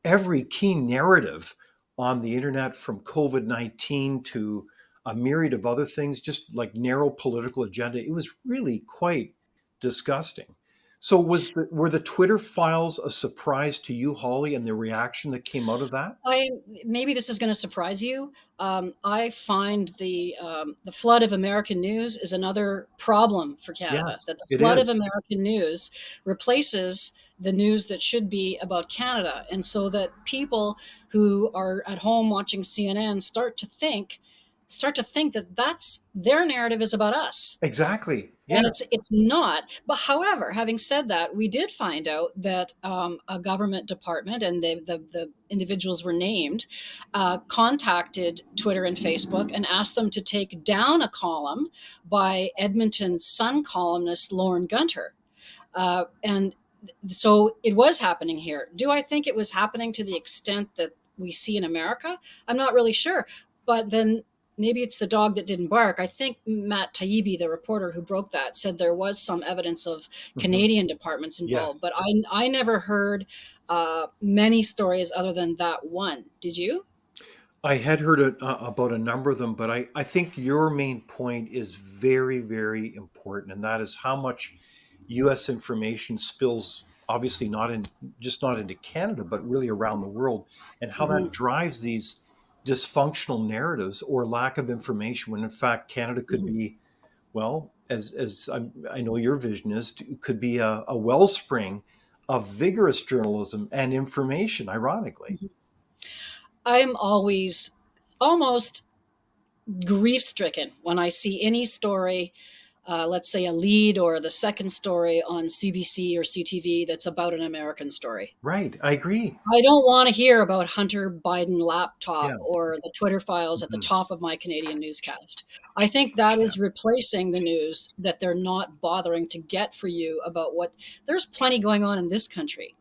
every key narrative on the internet, from COVID-19 to a myriad of other things, just like narrow political agenda. It was really quite disgusting. So were the Twitter files a surprise to you, Holly, and the reaction that came out of that? I maybe this is going to surprise you. I find the flood of American news is another problem for Canada. Yes, That the it flood is. of American news replaces the news that should be about Canada, and so that people who are at home watching CNN start to think that that's their narrative is about us. Exactly. Yeah. And it's not. But however, having said that, we did find out that a government department, and the individuals were named, contacted Twitter and Facebook and asked them to take down a column by Edmonton Sun columnist Lauren Gunter. And so it was happening here. Do I think it was happening to the extent that we see in America? I'm not really sure. But then maybe it's the dog that didn't bark. I think Matt Taibbi, the reporter who broke that, said there was some evidence of Mhm. Canadian departments involved. Yes. But I never heard many stories other than that one. Did you? I had heard about a number of them, but I think your main point is very, very important, and that is how much U.S. information spills, obviously not into Canada, but really around the world, and how that Hmm. drives these dysfunctional narratives or lack of information. When in fact Canada could Hmm. be, well, as I know your vision is, could be a wellspring of vigorous journalism and information. Ironically, I'm always almost grief stricken when I see any story, let's say a lead or the second story on CBC or CTV that's about an American story. right? I agree. I don't want to hear about Hunter Biden Yeah. laptop or the Twitter files at the Mhm. top of my Canadian newscast. I think that Yeah. is replacing the news that they're not bothering to get for you about what there's plenty going on in this country.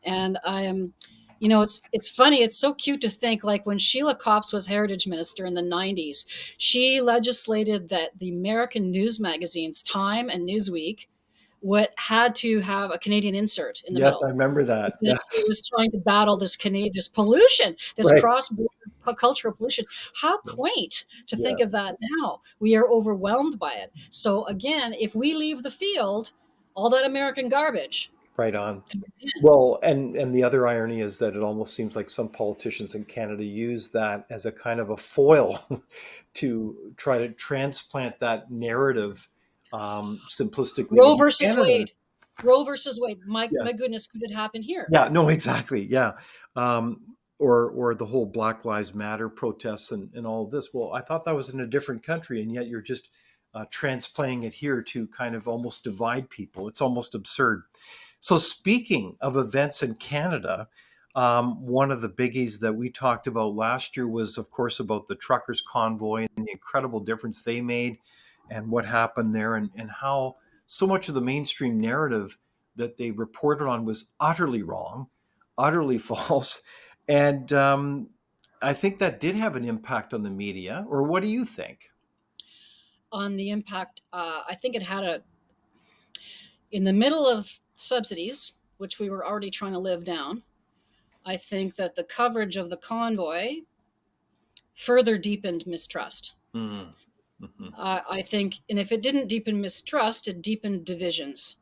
And I am, it's funny. It's so cute to think like when Sheila Copps was heritage minister in the 90s, she legislated that the American news magazines Time and Newsweek what had to have a Canadian insert in the Yes, I middle remember that. because Yes. she was trying to battle this Canadian this pollution, this Right. cross-border cultural pollution. How quaint to Yeah. think of that now. We are overwhelmed by it. So again, if we leave the field, all that American garbage. Right on. Well, and the other irony is that it almost seems like some politicians in Canada use that as a kind of a foil to try to transplant that narrative simplistically Roe in versus Canada. Wade. Roe versus Wade. My Yeah. my goodness, could it happen here? Yeah, no, exactly. Yeah. Or the whole Black Lives Matter protests and all of this. Well, I thought that was in a different country, and yet you're just transplanting it here to kind of almost divide people. It's almost absurd. So, speaking of events in Canada, one of the biggies that we talked about last year was, of course, about the truckers' convoy and the incredible difference they made and what happened there, and how so much of the mainstream narrative that they reported on was utterly wrong, utterly false. And I think that did have an impact on the media. Or what do you think? On the impact, I think it had a in the middle of subsidies, which we were already trying to live down. I think that the coverage of the convoy further deepened mistrust. Mm, mhm. I think, and if it didn't deepen mistrust, it deepened divisions,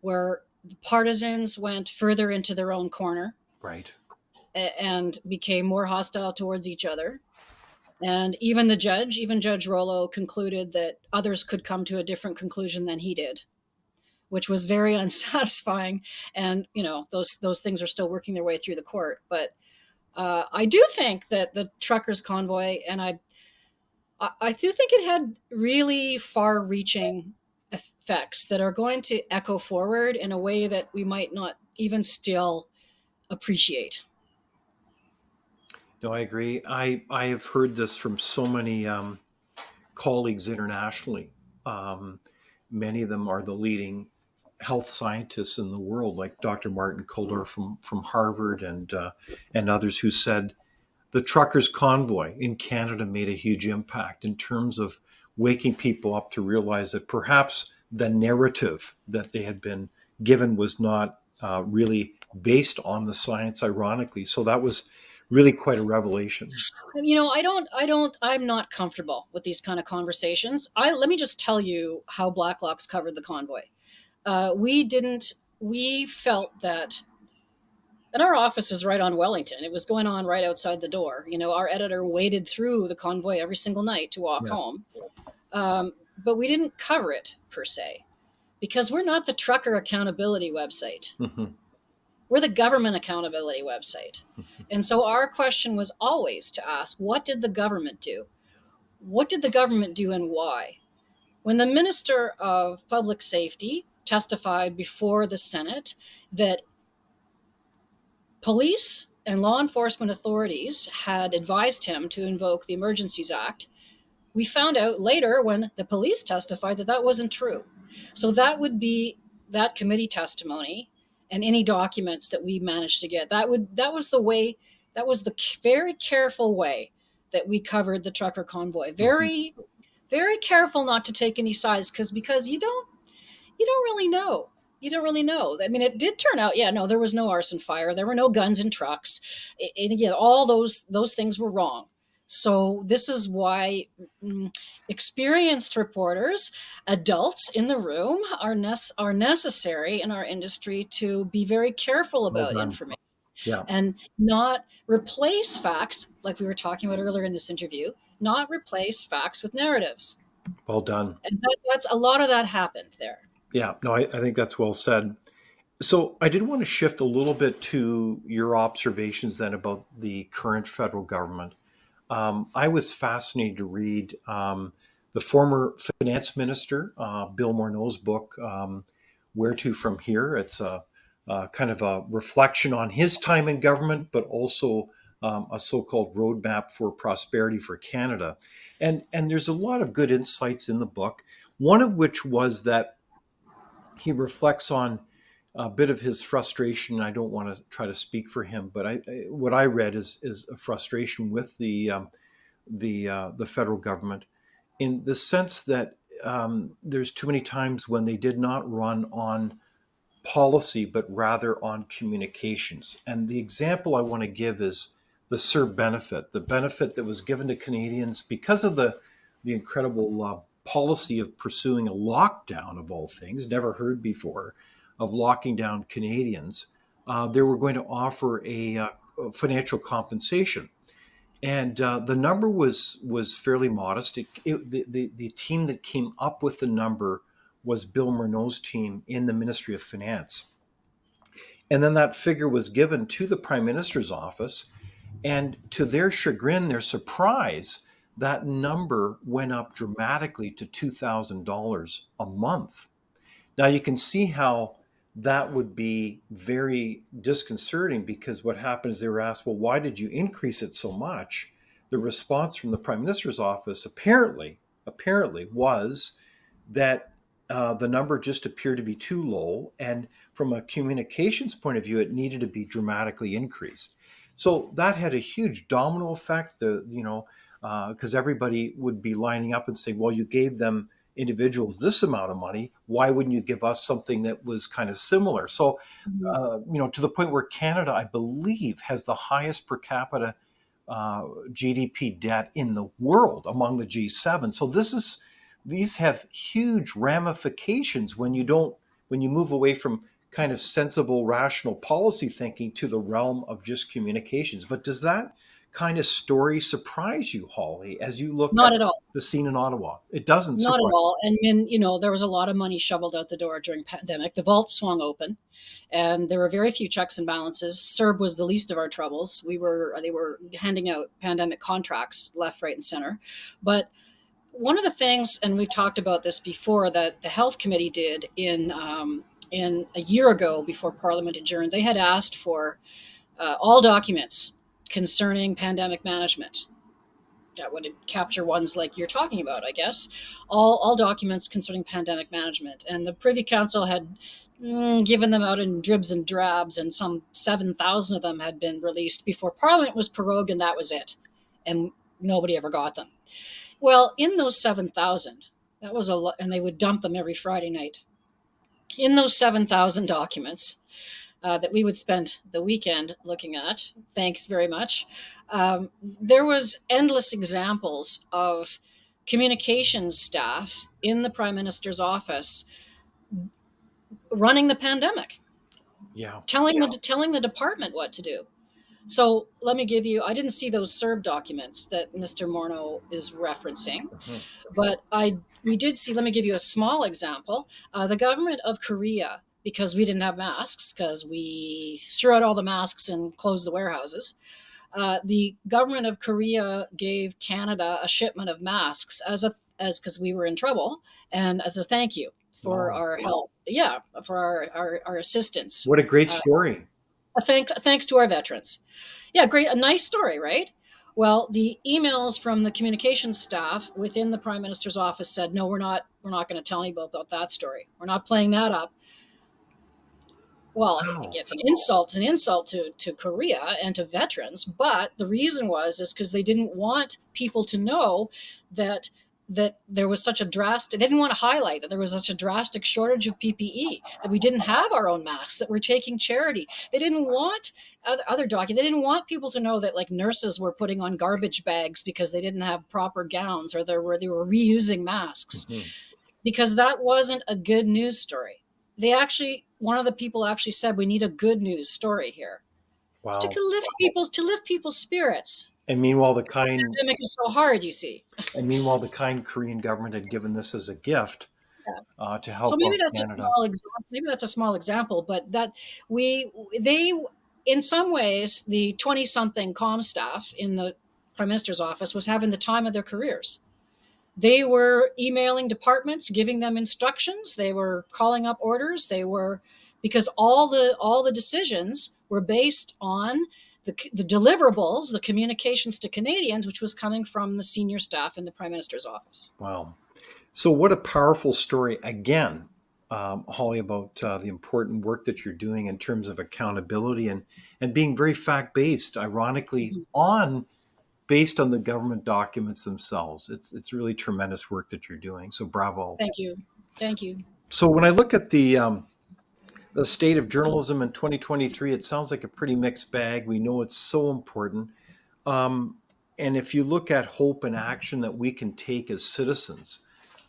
where partisans went further into their own corner Right. and became more hostile towards each other. And even even Judge Rollo, concluded that others could come to a different conclusion than he did, which was very unsatisfying. And those things are still working their way through the court. But I do think that the truckers' convoy, and I do think it had really far-reaching effects that are going to echo forward in a way that we might not even still appreciate. No, I agree. I have heard this from so many colleagues internationally. Um, Many of them are the leading health scientists in the world, like Dr. Martin Kulldorff from Harvard and others who said the truckers' convoy in Canada made a huge impact in terms of waking people up to realize that perhaps the narrative that they had been given was not really based on the science, ironically. So that was really quite a revelation. I'm not comfortable with these kind of conversations. Let me just tell you how Blacklocks covered the convoy. We felt that, and our office is right on Wellington. It was going on right outside the door. Our editor waded through the convoy every single night to walk Yes. home. But we didn't cover it per se because we're not the trucker accountability website. Mhm. We're the government accountability website. And so our question was always to ask, what did the government do? What did the government do and why? When the Minister of Public Safety testified before the Senate that police and law enforcement authorities had advised him to invoke the Emergencies Act, we found out later when the police testified that that wasn't true. So that would be that committee testimony and any documents that we managed to get. That was the very careful way that we covered the trucker convoy. Mhm. Very, very careful not to take any sides because you don't really know. You don't really know. I mean, it did turn out, yeah, no, there was no arson fire. There were no guns in trucks. And again, all those things were wrong. So this is why experienced reporters, adults in the room, are necessary in our industry to be very careful Well about done. information Yeah. and not replace facts, like we were talking about earlier in this interview, not replace facts with narratives. Well done. And that's a lot of that happened there. Yeah. No, I think that's well said. So I did want to shift a little bit to your observations then about the current federal government. I was fascinated to read the former finance minister, Bill Morneau's book, Where to From Here. It's a kind of a reflection on his time in government, but also a so-called roadmap for prosperity for Canada. And there's a lot of good insights in the book. One of which was that he reflects on a bit of his frustration. I don't want to try to speak for him, but what I read is a frustration with the federal government in the sense that there's too many times when they did not run on policy, but rather on communications. And the example I want to give is the CERB benefit, the benefit that was given to Canadians because of the incredible policy of pursuing a lockdown of all things, never heard before. of locking down Canadians, they were going to offer a financial compensation. And the number was fairly modest. The team that came up with the number was Bill Murnau's team in the Ministry of Finance. And then that figure was given to the Prime Minister's office. And to their chagrin, their surprise, that number went up dramatically to $2,000 a month. Now you can see how that would be very disconcerting, because what happened is they were asked, well, why did you increase it so much? The response from the Prime Minister's office apparently was that the number just appeared to be too low, and from a communications point of view, it needed to be dramatically increased. So that had a huge domino effect. Because everybody would be lining up and saying, well, you gave them individuals this amount of money, why wouldn't you give us something that was kind of similar? So, to the point where Canada, I believe, has the highest per capita GDP debt in the world among the G7. So these have huge ramifications when you move away from kind of sensible, rational policy thinking to the realm of just communications. But does that kind of story surprise you, Holly, as you look Not at at all. the scene in Ottawa? It doesn't Not at surprise. all. And when, there was a lot of money shoveled out the door during pandemic. The vault swung open, and there were very few checks and balances. CERB was the least of our troubles. They were handing out pandemic contracts left, right, and center. But one of the things, and we've talked about this before, that the Health Committee did in a year ago before Parliament adjourned, they had asked for all documents concerning pandemic management. That would capture ones like you're talking about, I guess. All documents concerning pandemic management. And the Privy Council had given them out in dribs and drabs, and some 7,000 of them had been released before Parliament was prorogued, and that was it. And nobody ever got them. Well, in those 7,000, that was a lot, and they would dump them every Friday night. In those 7,000 documents, that we would spend the weekend looking at. Thanks very much. There was endless examples of communications staff in the Prime Minister's office running the pandemic, Yeah. telling the department what to do. So let me give you, I didn't see those CERB documents that Mr. Morneau is referencing, but we did see, let me give you a small example. The government of Korea, because we didn't have masks, because we threw out all the masks and closed the warehouses, the government of Korea gave Canada a shipment of masks because we were in trouble, and as a thank you for our help. Yeah, for our assistance. What a great story. Thanks to our veterans. Yeah, great. A nice story, right? Well, the emails from the communications staff within the Prime Minister's office said, no, we're not going to tell anybody about that story. We're not playing that up. Well, Wow. it's an insult to Korea and to veterans. But the reason is because they didn't want people to know that there was such a drastic, they didn't want to highlight that there was such a drastic shortage of PPE, that we didn't have our own masks, that we're taking charity. They didn't want other documents. They didn't want people to know that, like, nurses were putting on garbage bags because they didn't have proper gowns, or they were reusing masks, because that wasn't a good news story. One of the people actually said, we need a good news story here. Wow. To lift people's spirits. And meanwhile, the pandemic is so hard, you see. And meanwhile, the kind Korean government had given this as a gift to help. So maybe that's Canada. Maybe that's a small example, but that they, in some ways, the 20-something comm staff in the Prime Minister's office was having the time of their careers. They were emailing departments, giving them instructions. They were calling up orders. Because all the decisions were based on the deliverables, the communications to Canadians, which was coming from the senior staff in the Prime Minister's office. Wow. So what a powerful story, again, Holly, about the important work that you're doing in terms of accountability and being very fact-based, ironically, based on the government documents themselves. It's really tremendous work that you're doing. So bravo. Thank you. So when I look at the state of journalism in 2023, it sounds like a pretty mixed bag. We know it's so important. And if you look at hope and action that we can take as citizens,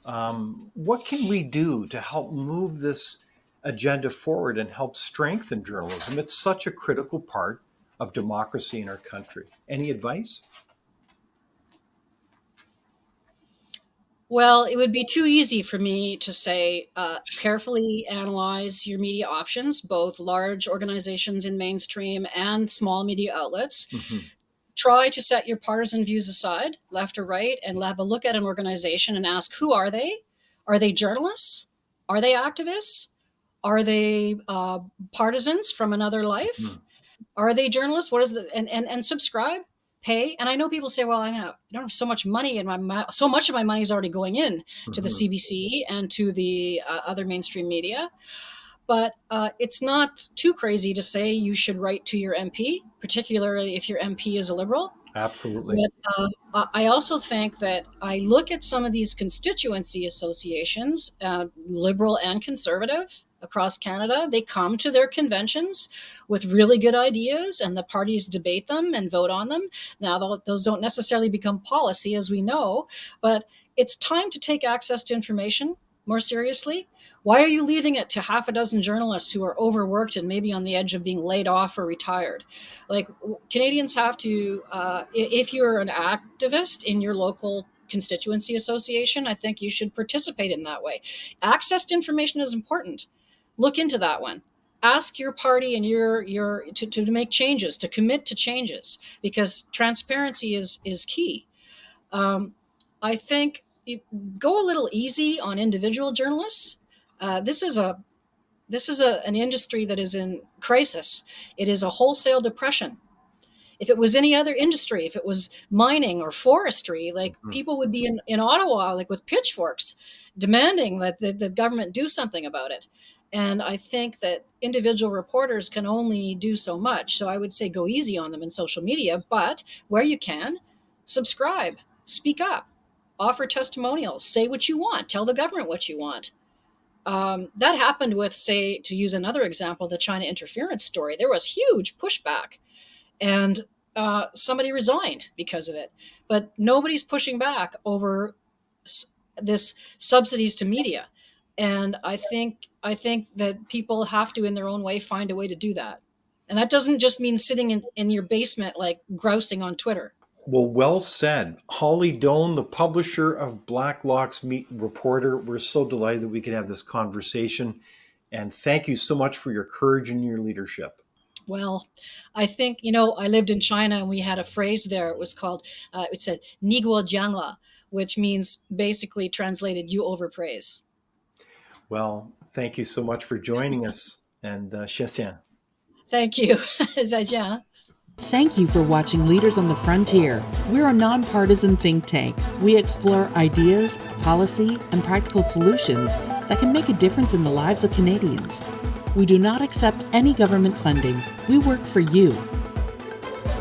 what can we do to help move this agenda forward and help strengthen journalism. It's such a critical part of democracy in our country. Any advice? Well, it would be too easy for me to say carefully analyze your media options, both large organizations in mainstream and small media outlets. Mhm. Try to set your partisan views aside, left or right, and have a look at an organization and ask, who are they? Are they journalists? Are they activists? Are they partisans from another life? Mhm. Are they journalists? What is the and subscribe, pay? And I know people say, well, I don't have so much money, and so much of my money is already going in to the Mhm. CBC and to the other mainstream media. But it's not too crazy to say you should write to your MP, particularly if your MP is a liberal. Absolutely. But I also think that I look at some of these constituency associations, liberal and conservative across Canada. They come to their conventions with really good ideas, and the parties debate them and vote on them. Now, those don't necessarily become policy, as we know, but it's time to take access to information more seriously. Why are you leaving it to half a dozen journalists who are overworked and maybe on the edge of being laid off or retired? Like, Canadians have to, if you're an activist in your local constituency association, I think you should participate in that way. Access to information is important. Look into that one. Ask your party and your to make changes, to commit to changes, because transparency is key. I think go a little easy on individual journalists. This is an industry that is in crisis. It is a wholesale depression. If it was any other industry, if it was mining or forestry, like, Mhm. people would be in Ottawa, like with pitchforks, demanding that the government do something about it. And I think that individual reporters can only do so much. So I would say go easy on them in social media, but where you can, subscribe, speak up, offer testimonials, say what you want, tell the government what you want. That happened with, say, to use another example, the China interference story. There was huge pushback, and somebody resigned because of it. But nobody's pushing back over this subsidies to media, and I think that people have to, in their own way, find a way to do that. And that doesn't just mean sitting in your basement, like grousing on Twitter. Well said. Holly Doan, the publisher of Blacklocks Reporter. We're so delighted that we could have this conversation. And thank you so much for your courage and your leadership. Well, I think, I lived in China, and we had a phrase there. It was called, it said, Niguo Jiangla, which means, basically translated, you overpraise. Well, thank you so much for joining us. And 谢谢. Thank you. 再见. Thank you for watching Leaders on the Frontier. We're a nonpartisan think tank. We explore ideas, policy, and practical solutions that can make a difference in the lives of Canadians. We do not accept any government funding. We work for you.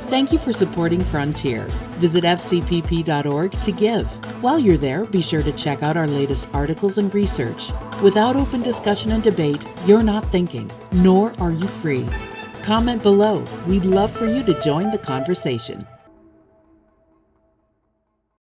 Thank you for supporting Frontier. Visit fcpp.org to give. While you're there, be sure to check out our latest articles and research. Without open discussion and debate, you're not thinking, nor are you free. Comment below. We'd love for you to join the conversation.